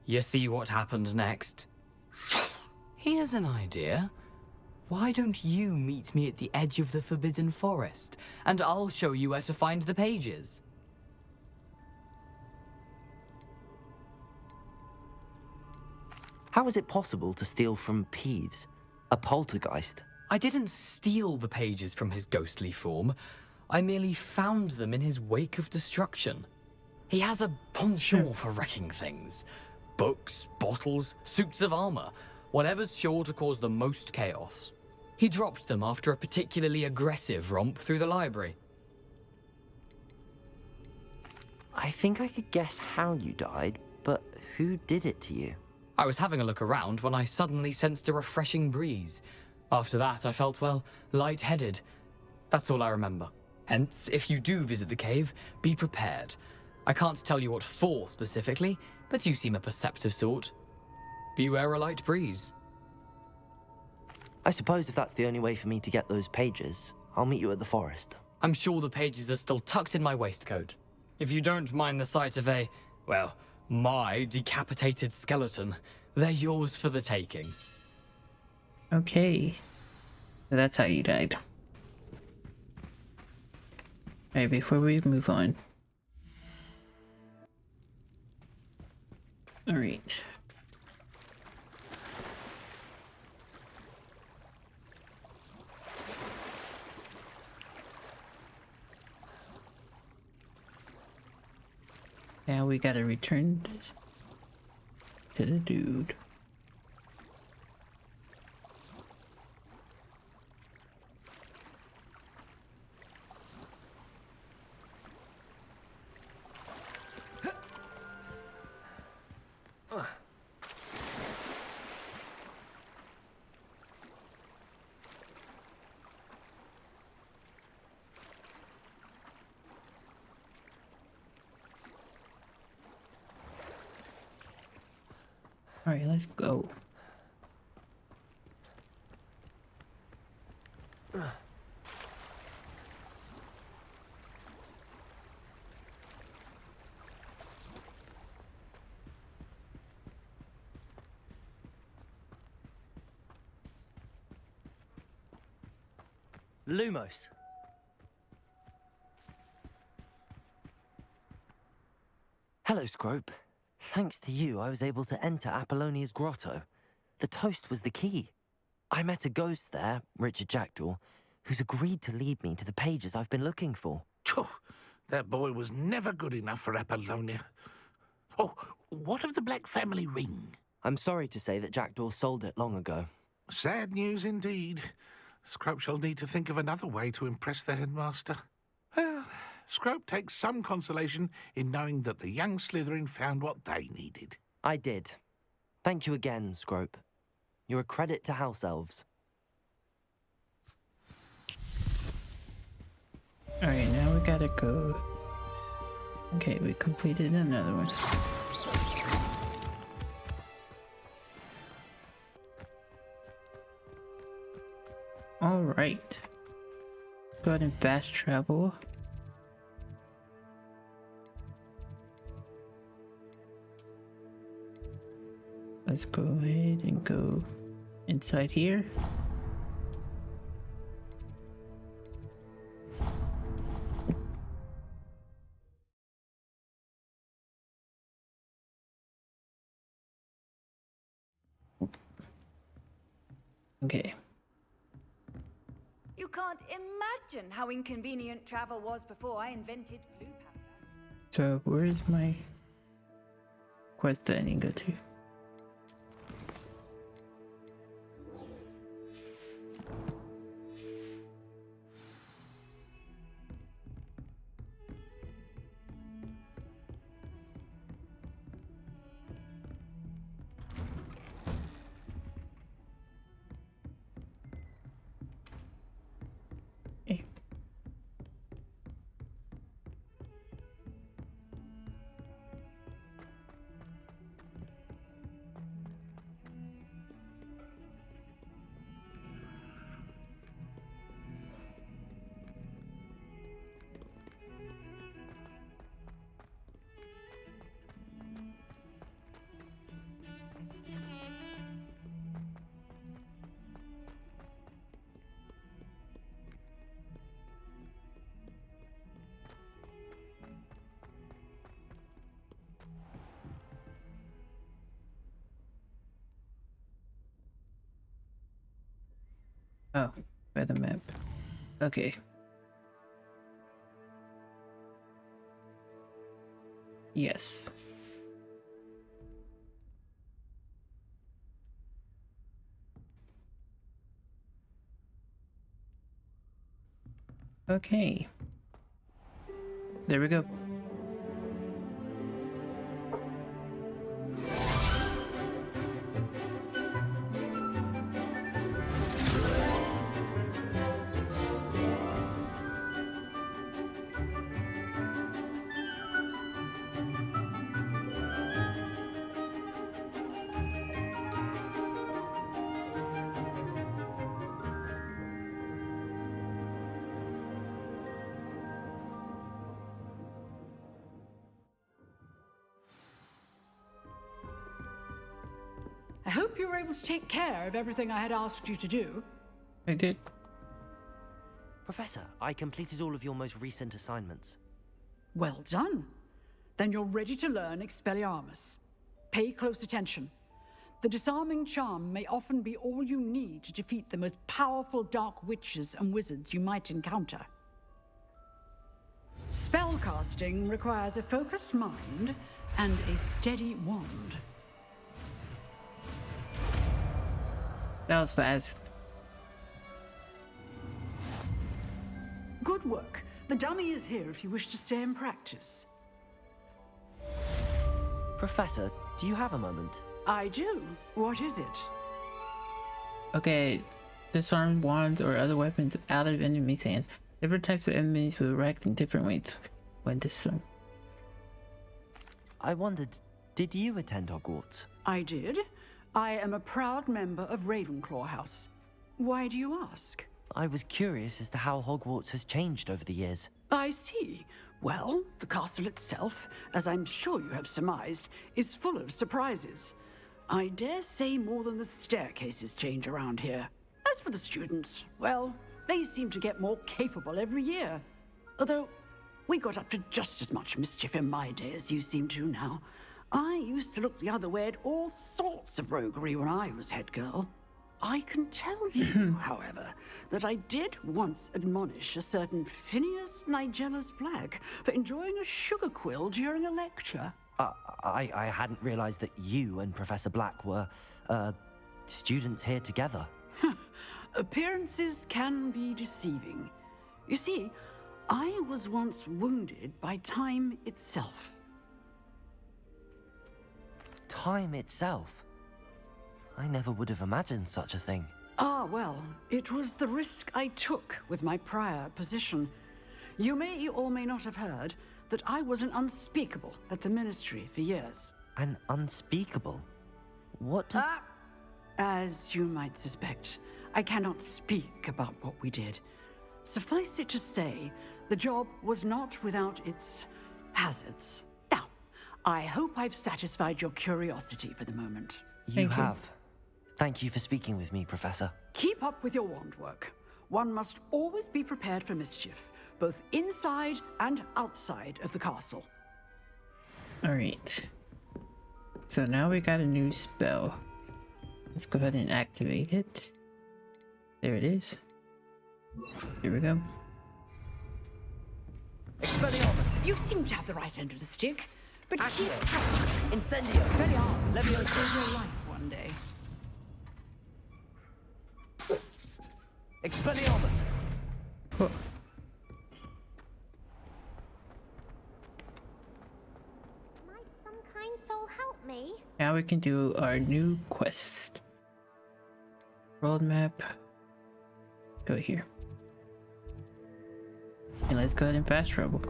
you see what happened next? Here's an idea. Why don't you meet me at the edge of the Forbidden Forest, and I'll show you where to find the pages. How is it possible to steal from Peeves, a poltergeist? I didn't steal the pages from his ghostly form. I merely found them in his wake of destruction. He has a penchant for wrecking things. Books, bottles, suits of armor, whatever's sure to cause the most chaos. He dropped them after a particularly aggressive romp through the library. I think I could guess how you died, but who did it to you? I was having a look around when I suddenly sensed a refreshing breeze. After that, I felt, well, lightheaded. That's all I remember. Hence, if you do visit the cave, be prepared. I can't tell you what for specifically, but you seem a perceptive sort. Beware a light breeze. I suppose if that's the only way for me to get those pages, I'll meet you at the forest. I'm sure the pages are still tucked in my waistcoat. If you don't mind the sight of a, well, my decapitated skeleton, they're yours for the taking. Okay. So that's how you died. Alright, before we move on. Alright. Now we gotta return this to the dude. Alright, let's go. Lumos. Hello, Scrope. Thanks to you, I was able to enter Apollonia's grotto. The toast was the key. I met a ghost there, Richard Jackdaw, who's agreed to lead me to the pages I've been looking for. Phew, that boy was never good enough for Apollonia. Oh, what of the Black family ring? I'm sorry to say that Jackdaw sold it long ago. Sad news indeed. Scrope shall need to think of another way to impress the headmaster. Well, Scrope takes some consolation in knowing that the young Slytherin found what they needed. I did. Thank you again, Scrope. You're a credit to House Elves. Alright, now we gotta go. Okay, we completed another one. Alright. Go ahead and fast travel. Let's go ahead and go inside here. Okay. You can't imagine how inconvenient travel was before I invented flu powder. So where is my quest that I need to go to? Oh, by the map. Okay. Yes. Okay. There we go. hope you were able to take care of everything I had asked you to do. I did. Professor, I completed all of your most recent assignments. Well done. Then you're ready to learn Expelliarmus. Pay close attention. The disarming charm may often be all you need to defeat the most powerful dark witches and wizards you might encounter. Spellcasting requires a focused mind and a steady wand. That was fast. Good work. The dummy is here if you wish to stay and practice. Professor, do you have a moment? I do. What is it? Okay, disarm wands or other weapons out of enemies' hands. Different types of enemies will react in different ways when disarmed. I wondered, did you attend Hogwarts? I did. I am a proud member of Ravenclaw House. Why do you ask? I was curious as to how Hogwarts has changed over the years. I see. Well, the castle itself, as I'm sure you have surmised, is full of surprises. I dare say more than the staircases change around here. As for the students, well, they seem to get more capable every year. Although, we got up to just as much mischief in my day as you seem to now. I used to look the other way at all sorts of roguery when I was head girl. I can tell you, however, that I did once admonish a certain Phineas Nigella's Black for enjoying a sugar quill during a lecture. I hadn't realized that you and Professor Black were, students here together. Appearances can be deceiving. You see, I was once wounded by time itself. Time itself? I never would have imagined such a thing. Ah, well, it was the risk I took with my prior position. You may or may not have heard that I was an unspeakable at the Ministry for years. An unspeakable? What does... As you might suspect, I cannot speak about what we did. Suffice it to say, the job was not without its hazards. Now, I hope I've satisfied your curiosity for the moment. You have. Thank you for speaking with me, Professor. Keep up with your wand work. One must always be prepared for mischief, both inside and outside of the castle. Alright. So now we got a new spell. Let's go ahead and activate it. There it is. Here we go. Expelliarmus! You seem to have the right end of the stick, but keep practicing. Incendio! Expelliarmus! Let me save your life one day. Expelliarmus! Oh. Might some kind soul help me? Now we can do our new quest. World map. Go here. And let's go ahead and fast travel.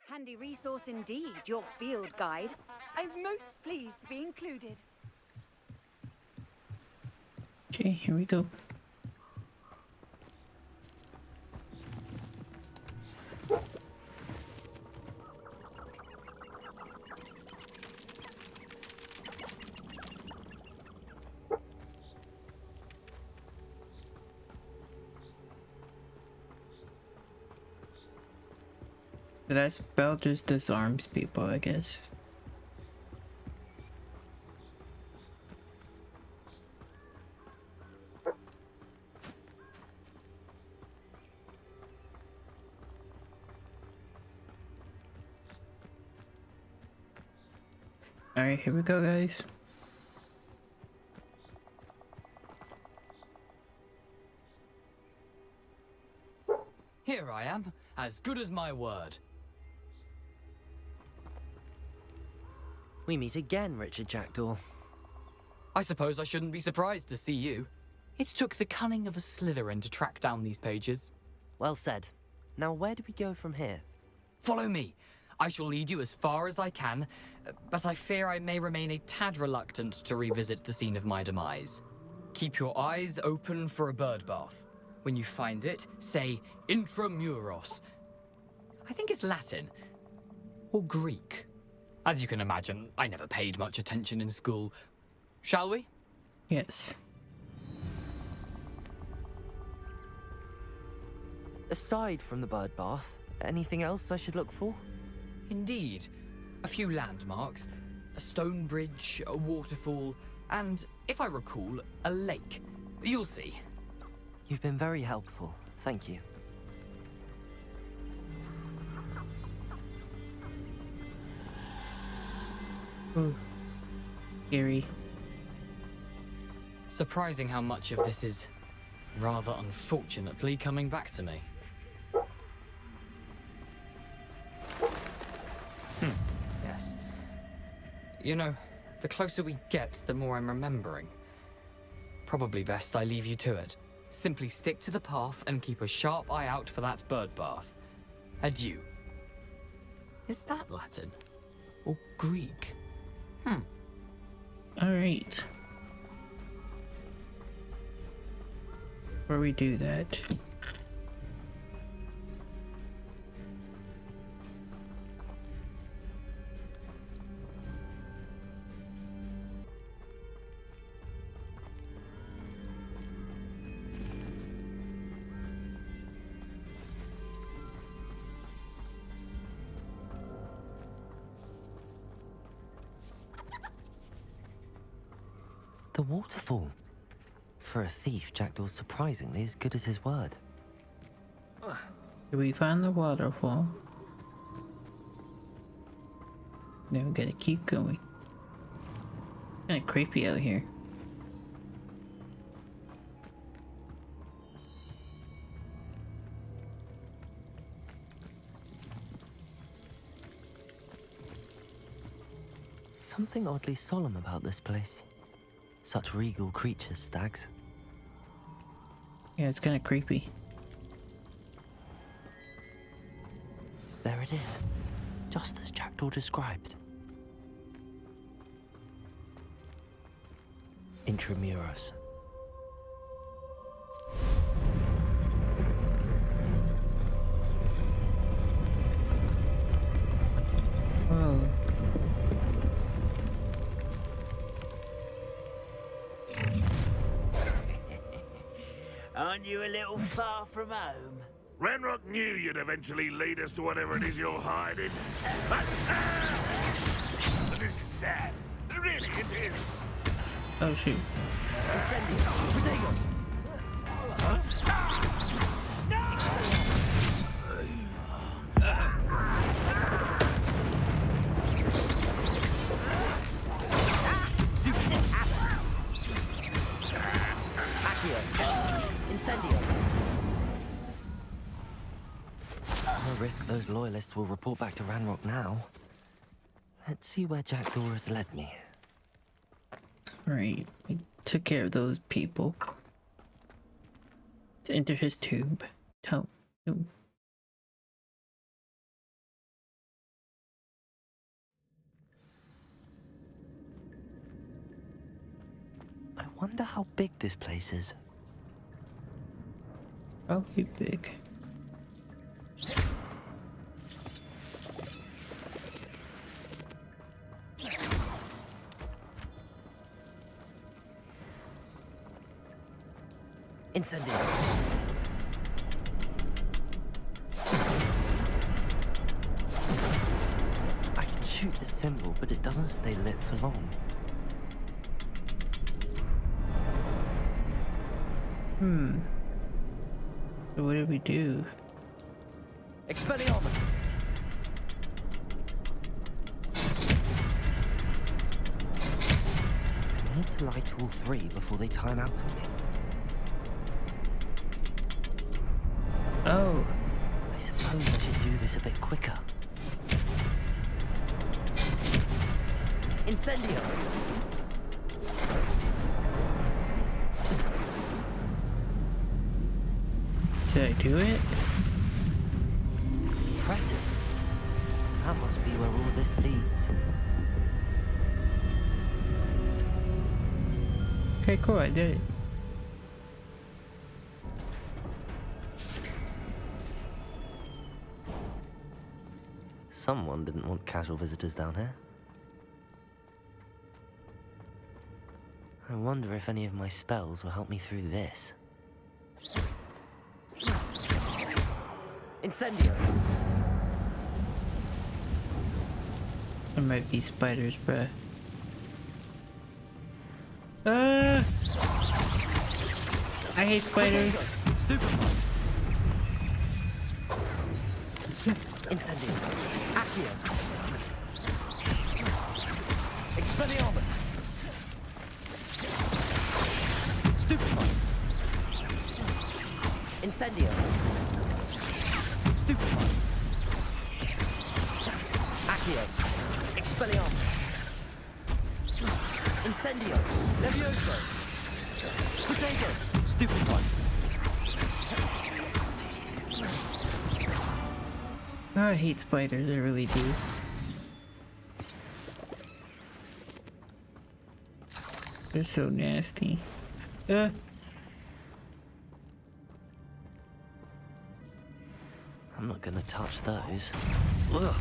Handy resource indeed, your field guide. I'm most pleased to be included. Okay, here we go. So that spell just disarms people, I guess. Alright, here we go, guys. Here I am, as good as my word. We meet again, Richard Jackdaw. I suppose I shouldn't be surprised to see you. It took the cunning of a Slytherin to track down these pages. Well said. Now where do we go from here? Follow me. I shall lead you as far as I can, but I fear I may remain a tad reluctant to revisit the scene of my demise. Keep your eyes open for a bird bath. When you find it, say intramuros. I think it's Latin. or Greek? As you can imagine, I never paid much attention in school. Shall we? Yes. Aside from the bird bath, anything else I should look for? Indeed. A few landmarks, a stone bridge, a waterfall, and, if I recall, a lake. You'll see. You've been very helpful. Thank you. Ooh. Scary. Surprising how much of this is, rather unfortunately, coming back to me. Yes. You know, the closer we get, the more I'm remembering. Probably best I leave you to it. Simply stick to the path and keep a sharp eye out for that bird bath. Adieu. Is that Latin? Or Greek? Alright. Where we do that. The waterfall. For a thief, Jackdaw's surprisingly as good as his word. Did we find the waterfall? Now we gotta keep going. Kinda creepy out here. Something oddly solemn about this place. Such regal creatures, stags. Yeah, it's kinda creepy. There it is. Just as Jackdaw described. Intramuros. Whoa. Aren't you a little far from home? Ranrock knew you'd eventually lead us to whatever it is you're hiding. This is sad. Really, it is. Oh shoot. Incendio. No risk those loyalists will report back to Ranrock now. Let's see where Jackdaw has led me. Alright, we took care of those people. Let's enter his tube. Ooh. I wonder how big this place is. Probably big. Incendio. I can shoot the symbol, but it doesn't stay lit for long. So what do we do? Expelliarmus! I need to light all three before they time out on me. Oh. I suppose I should do this a bit quicker. Incendio! Did I do it? Impressive. That must be where all this leads. Okay, cool, I did it. Someone didn't want casual visitors down here. I wonder if any of my spells will help me through this. Incendio! There might be spiders, bruh. I hate spiders. Incendio! Accio! Expelliarmus! Stupefy! Incendio! Stupefy! Accio! Expelliarmus! Incendio! Levioso! Potato! Stupefy! I hate spiders, I really do. They're so nasty. I'm not gonna touch those. Ugh.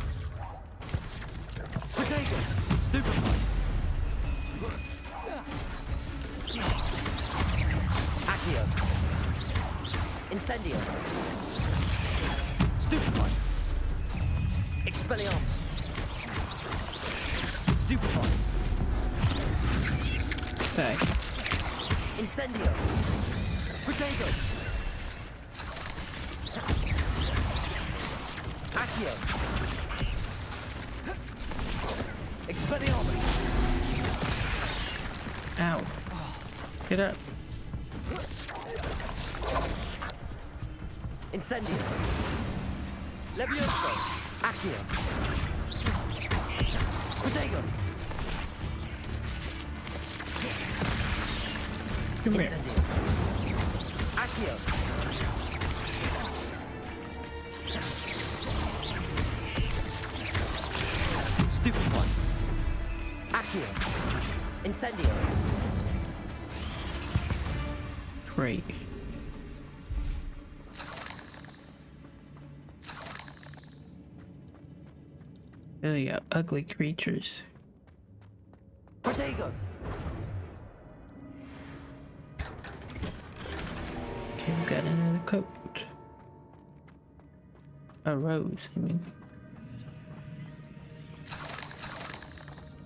Potato! Stupefy! Accio! Incendio! Stupefy! Expelliarmus! Stupefy! Sorry. Incendio! Potato! Accio! Expelliarmus! Ow. Get up. Incendio! Levioso! Accio! Potato! Come here. Incendio! Accio! Stupid one! Accio! Incendio! Great. Really got ugly creatures. Potato! Okay, we got another coat. A rose, I mean.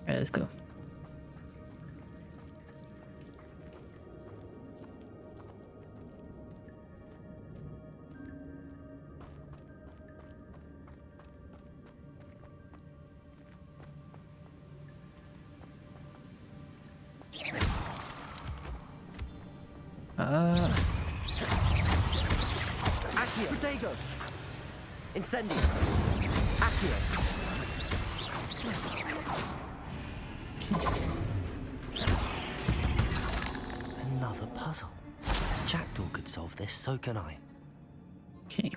Alright, let's go. Accio! Potato! Incendio! Accio! Another puzzle. Jackdaw could solve this, so can I. Okay.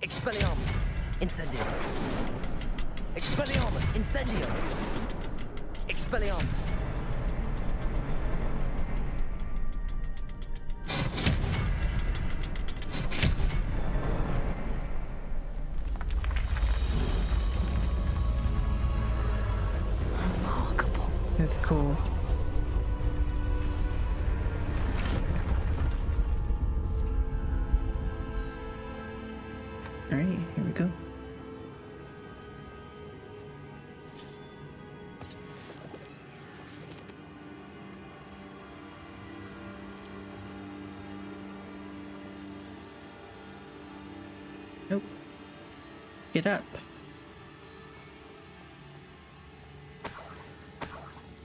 Expelliarmus! Incendio! Expelliarmus! Incendio! Expelliarmus! That's cool. Alright, here we go. Nope. Get up.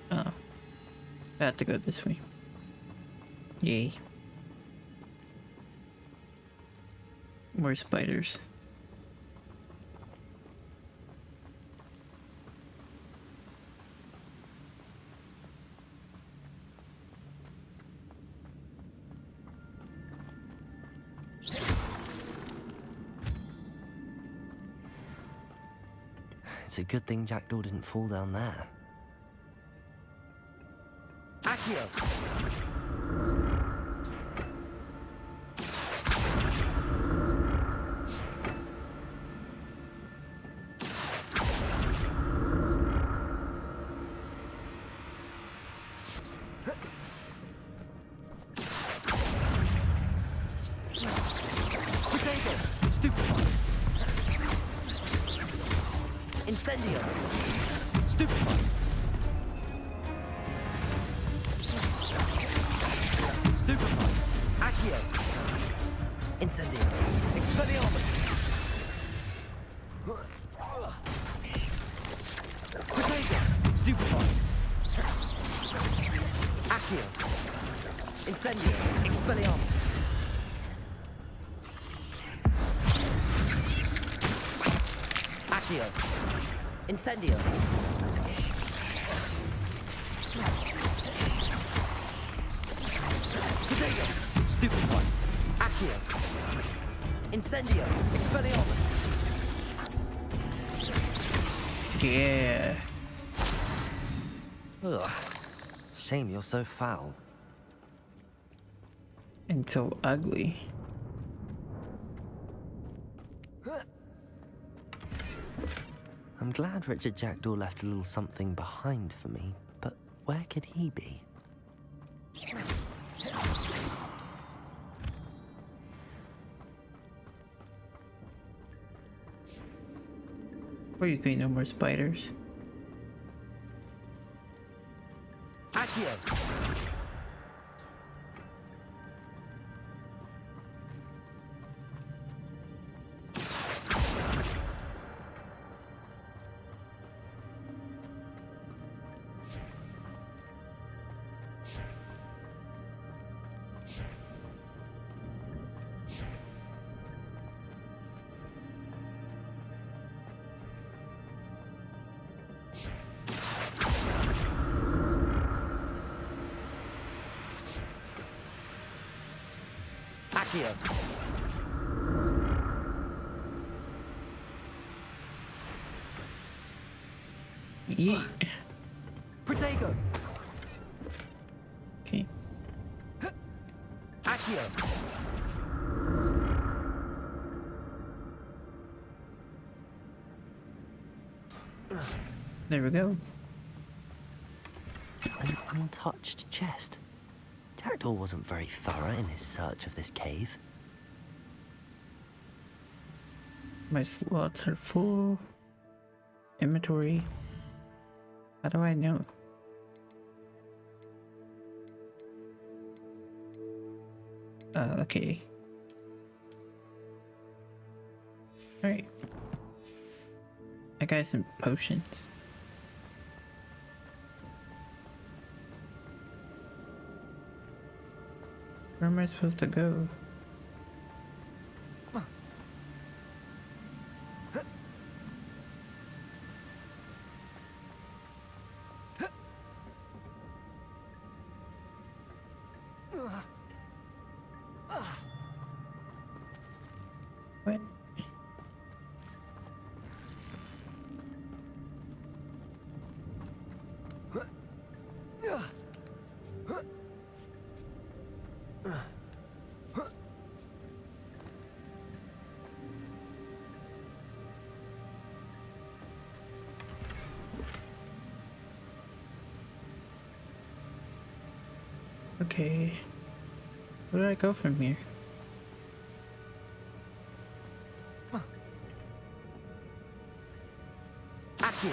Oh. I have to go this way. Yay. More spiders. It's a good thing Jackdaw didn't fall down there. Accio! Incendio! Stupefy! Stupefy! Accio! Incendio! Expelliarmus! Potato! Stupefy! Accio! Incendio! Expelliarmus! Accio! Incendio! Potato! Stupefy! Accio! Incendio! Expelliarmus! Yeah. Ugh. Shame you're so foul. And so ugly. I'm glad Richard Jackdaw left a little something behind for me, but where could he be? Please be no more spiders. Accio! Accio! Yeet. Protego! Okay. Accio! There we go. An untouched chest. Jackdaw wasn't very thorough in his search of this cave. My slots are full. Inventory. How do I know? Okay. Alright. I got some potions. Where am I supposed to go? What? Okay. Where do I go from here? Accio!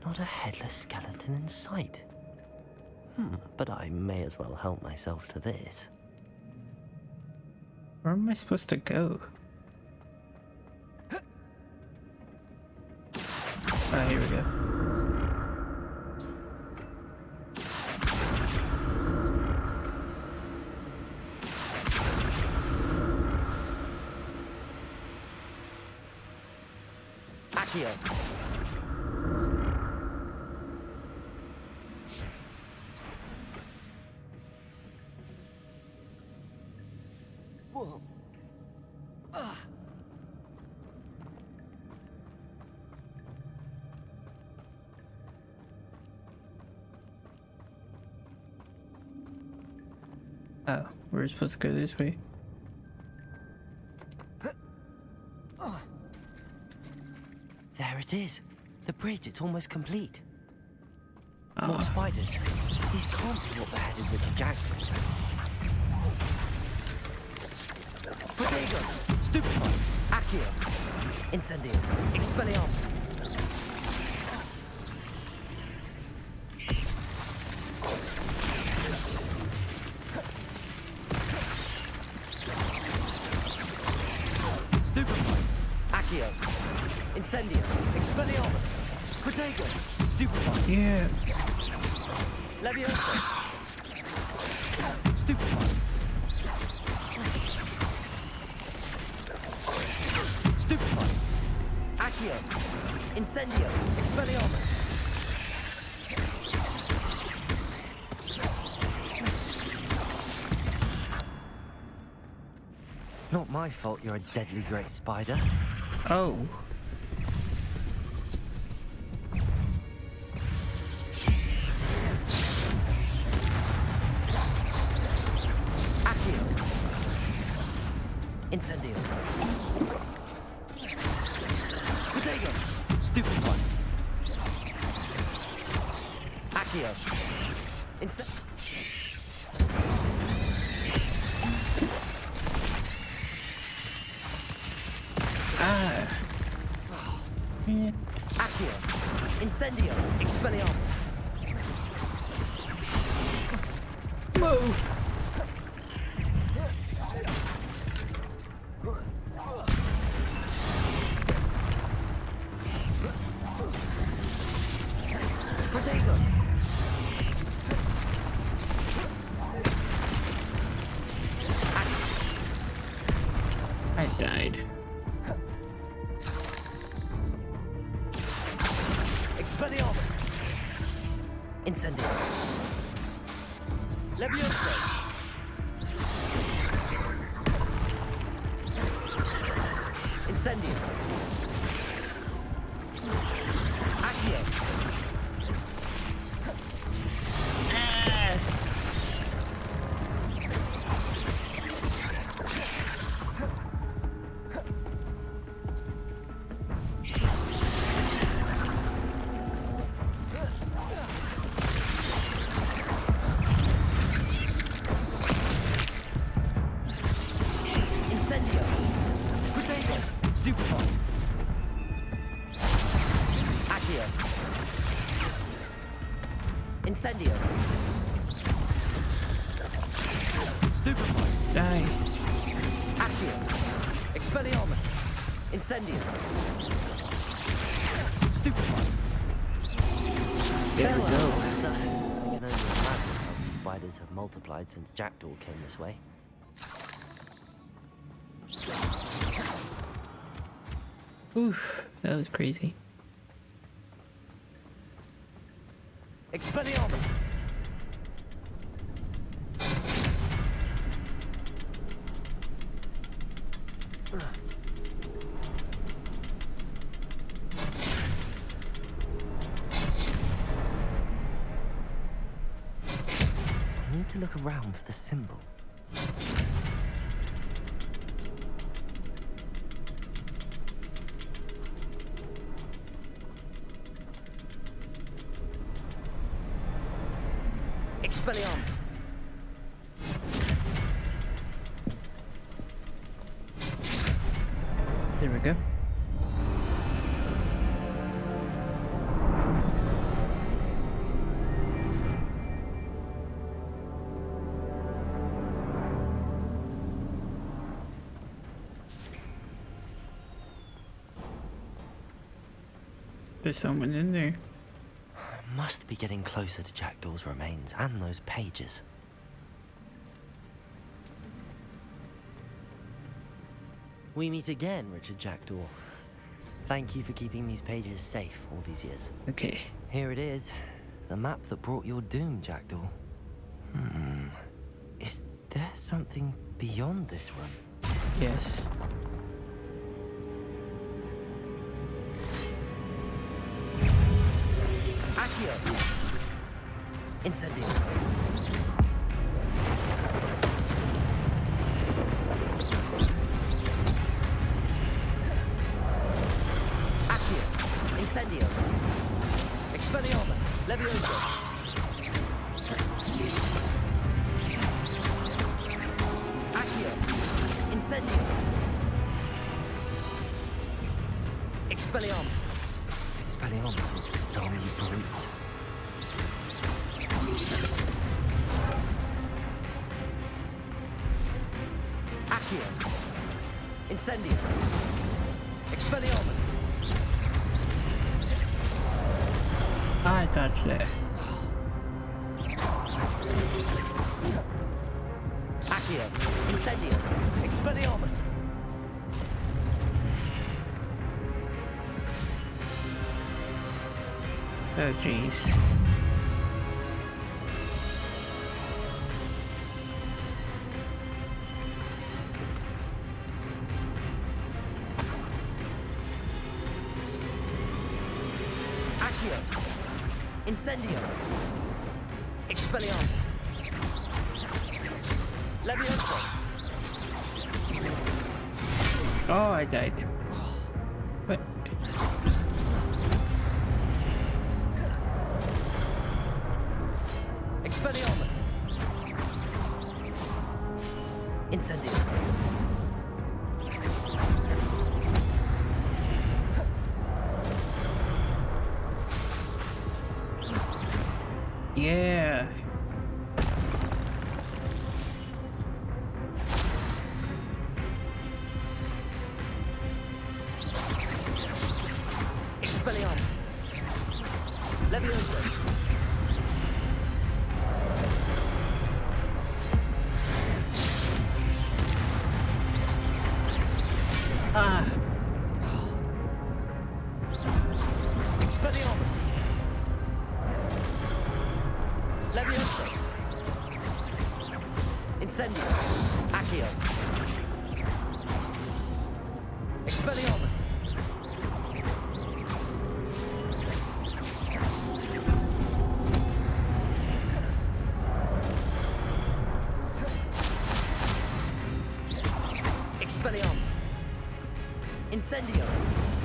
Not a headless skeleton in sight. But I may as well help myself to this. Where am I supposed to go? Ah, here we go. Accio! Whoa. Oh, we're supposed to go this way. There it is. The bridge, it's almost complete. Oh. More spiders. These can't be what beheaded Richard Jackdaw. Protego! Stupefy! Accio! Incendio! Expelliarmus! Stupefy! Accio! Incendio! Expelliarmus! Protego! Stupefy! Yeah. Levioso! Stupefy! Stupefy! Accio! Incendio! Expelliarmus! Not my fault you're a deadly great spider. Oh. Accio! Incendio! Protego! Stupefy! Accio! Accio! Incendio! Expelliarmus! Whoa! Protego! I died. Expelliarmus! Incendio! Levioso! Incendio! Accio! Incendio! Protego! Stupefy! Accio! Incendio! Stupefy! Die. Accio! Expelliarmus! Incendio! Stupefy! There we go. I can only imagine how the spiders have multiplied since Jackdaw came this way. Oof, that was crazy. Expelliarmus! I need to look around for the symbol. Expelliarmus! There we go. There's someone in there. Must be getting closer to Jackdaw's remains and those pages. We meet again, Richard Jackdaw. Thank you for keeping these pages safe all these years. Okay. Here it is. The map that brought your doom, Jackdaw. Is there something beyond this room? Yes. Accio! Incendio! Accio! Incendio! Expelliarmus! Levioso! Accio! Incendio! Expelliarmus! Expelliarmus will disarm you brutes. Accio! Incendio! Expelliarmus! I dodged that. Accio! Incendio! Expelliarmus! Oh jeez. Accio! Incendio! Expelliarmus! Levioso! Oh, I died. What? Expelliarmus! Incendio! Yeah. Expelliarmus! Levioso! Ah. Expelliarmus! Levioso! Incendio! Accio! Expelliarmus! Expelliarmus! Incendio!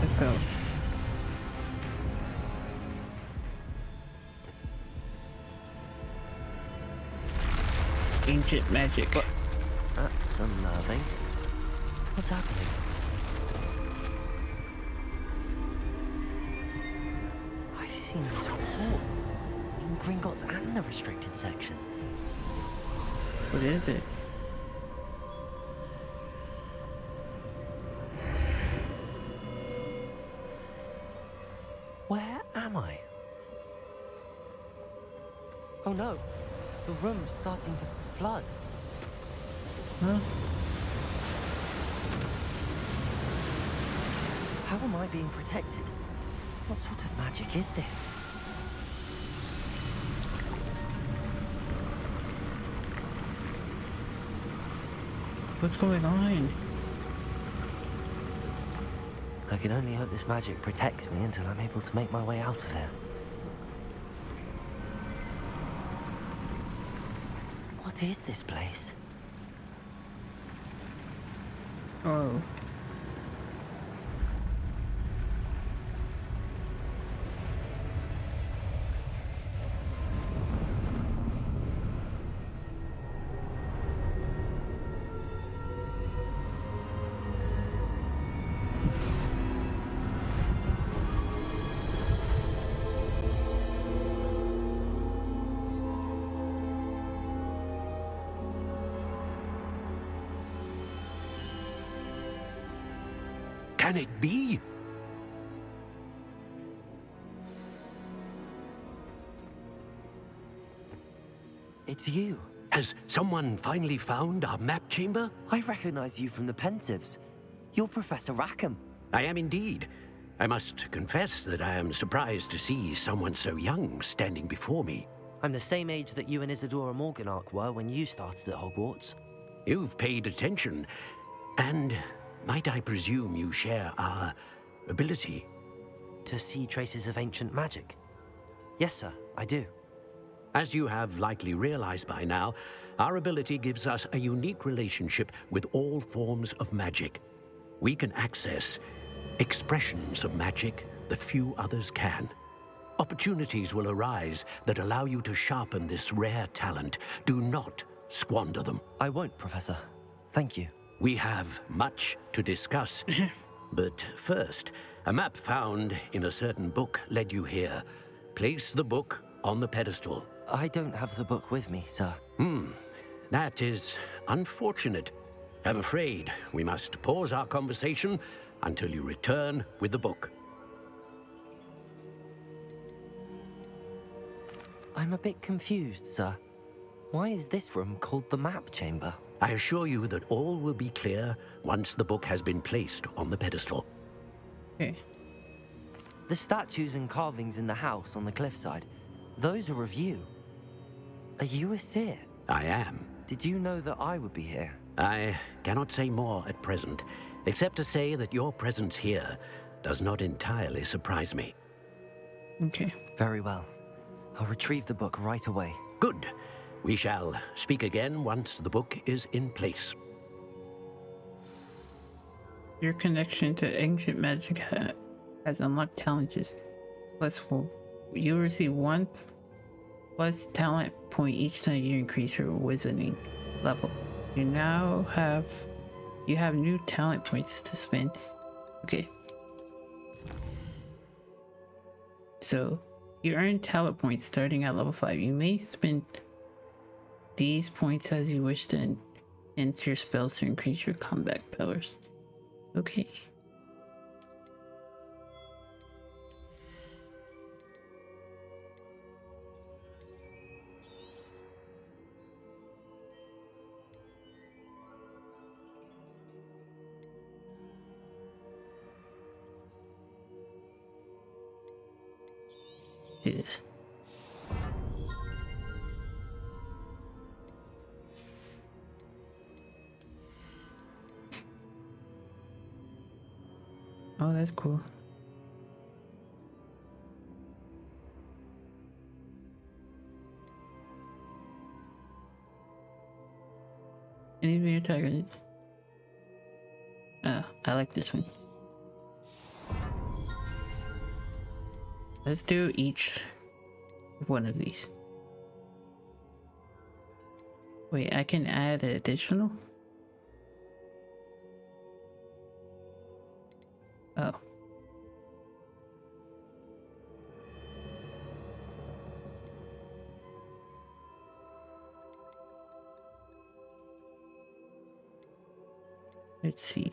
Let's go. Ancient magic. But that's unnerving. What's happening? I've seen this before. In Gringotts and the restricted section. What is it? Where am I? Oh no, the room's starting to flood. Huh? How am I being protected? What sort of magic is this? What's going on? I can only hope this magic protects me until I'm able to make my way out of here. What is this place? Oh. Can it be? It's you. Has someone finally found our map chamber? I recognize you from the Pensieves. You're Professor Rackham. I am indeed. I must confess that I am surprised to see someone so young standing before me. I'm the same age that you and Isadora Morganach were when you started at Hogwarts. You've paid attention, and might I presume you share our ability? To see traces of ancient magic? Yes, sir, I do. As you have likely realized by now, our ability gives us a unique relationship with all forms of magic. We can access expressions of magic that few others can. Opportunities will arise that allow you to sharpen this rare talent. Do not squander them. I won't, Professor. Thank you. We have much to discuss. But first, a map found in a certain book led you here. Place the book on the pedestal. I don't have the book with me, sir. That is unfortunate. I'm afraid we must pause our conversation until you return with the book. I'm a bit confused, sir. Why is this room called the map chamber? I assure you that all will be clear once the book has been placed on the pedestal. Okay. The statues and carvings in the house on the cliffside, those are of you. Are you a seer? I am. Did you know that I would be here? I cannot say more at present, except to say that your presence here does not entirely surprise me. Okay. Very well. I'll retrieve the book right away. Good. We shall speak again once the book is in place. Your connection to ancient magic has unlocked challenges. +4. You receive 1 plus talent point each time you increase your wizarding level. You have new talent points to spend. Okay. So you earn talent points starting at level 5. You may spend these points as you wish to enhance your spells to increase your combat powers. Okay. Do this. Oh, that's cool. Anything you're targeted? Oh, I like this one. Let's do each one of these. Wait, I can add an additional? Oh. Let's see.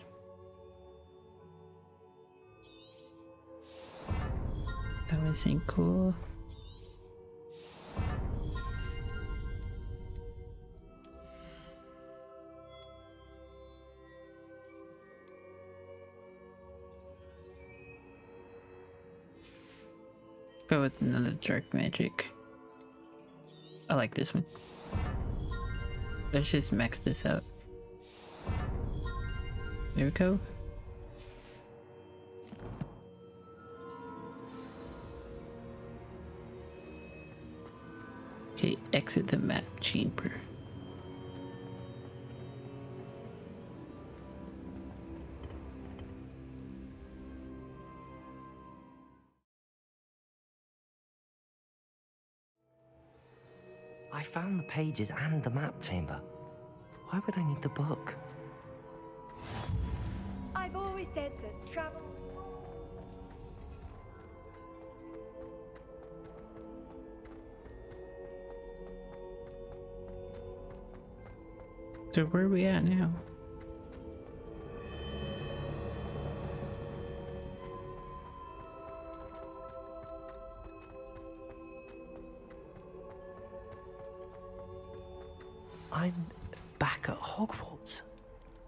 That was cool. Go with another dark magic. I like this one. Let's just max this out. There we go. Okay, exit the map chamber. I found the pages and the map chamber. Why would I need the book? I've always said that travel... So where are we at now? I'm back at Hogwarts.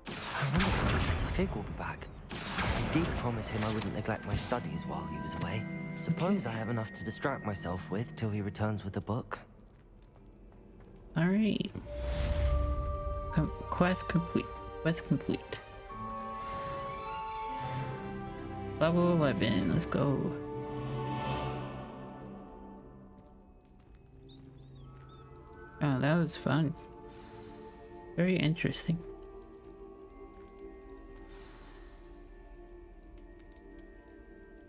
I wonder if Professor Fig will be back. I did promise him I wouldn't neglect my studies while he was away. Suppose I have enough to distract myself with till he returns with the book. Alright. Quest complete. Quest complete. Level 11, let's go. Oh, that was fun. Very interesting.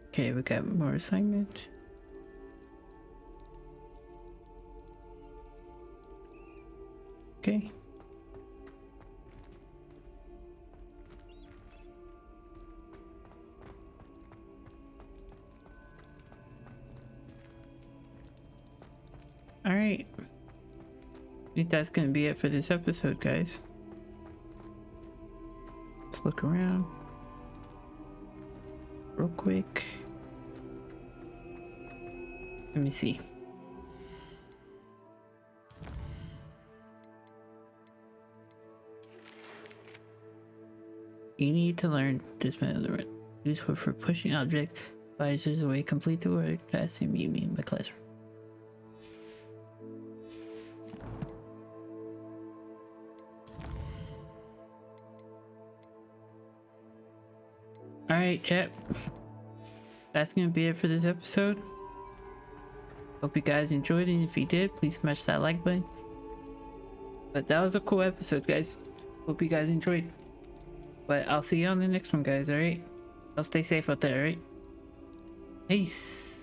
Okay, we got more assignments. Okay. Alright. I think that's gonna be it for this episode, guys. Let's look around real quick. Let me see. You need to learn this maneuver. Useful for pushing objects, visors away, complete the work, passing me in my classroom. Alright, chat. That's gonna be it for this episode. Hope you guys enjoyed it, and if you did, please smash that like button. But that was a cool episode, guys. Hope you guys enjoyed. But I'll see you on the next one, guys, alright? I'll stay safe out there, alright? Peace.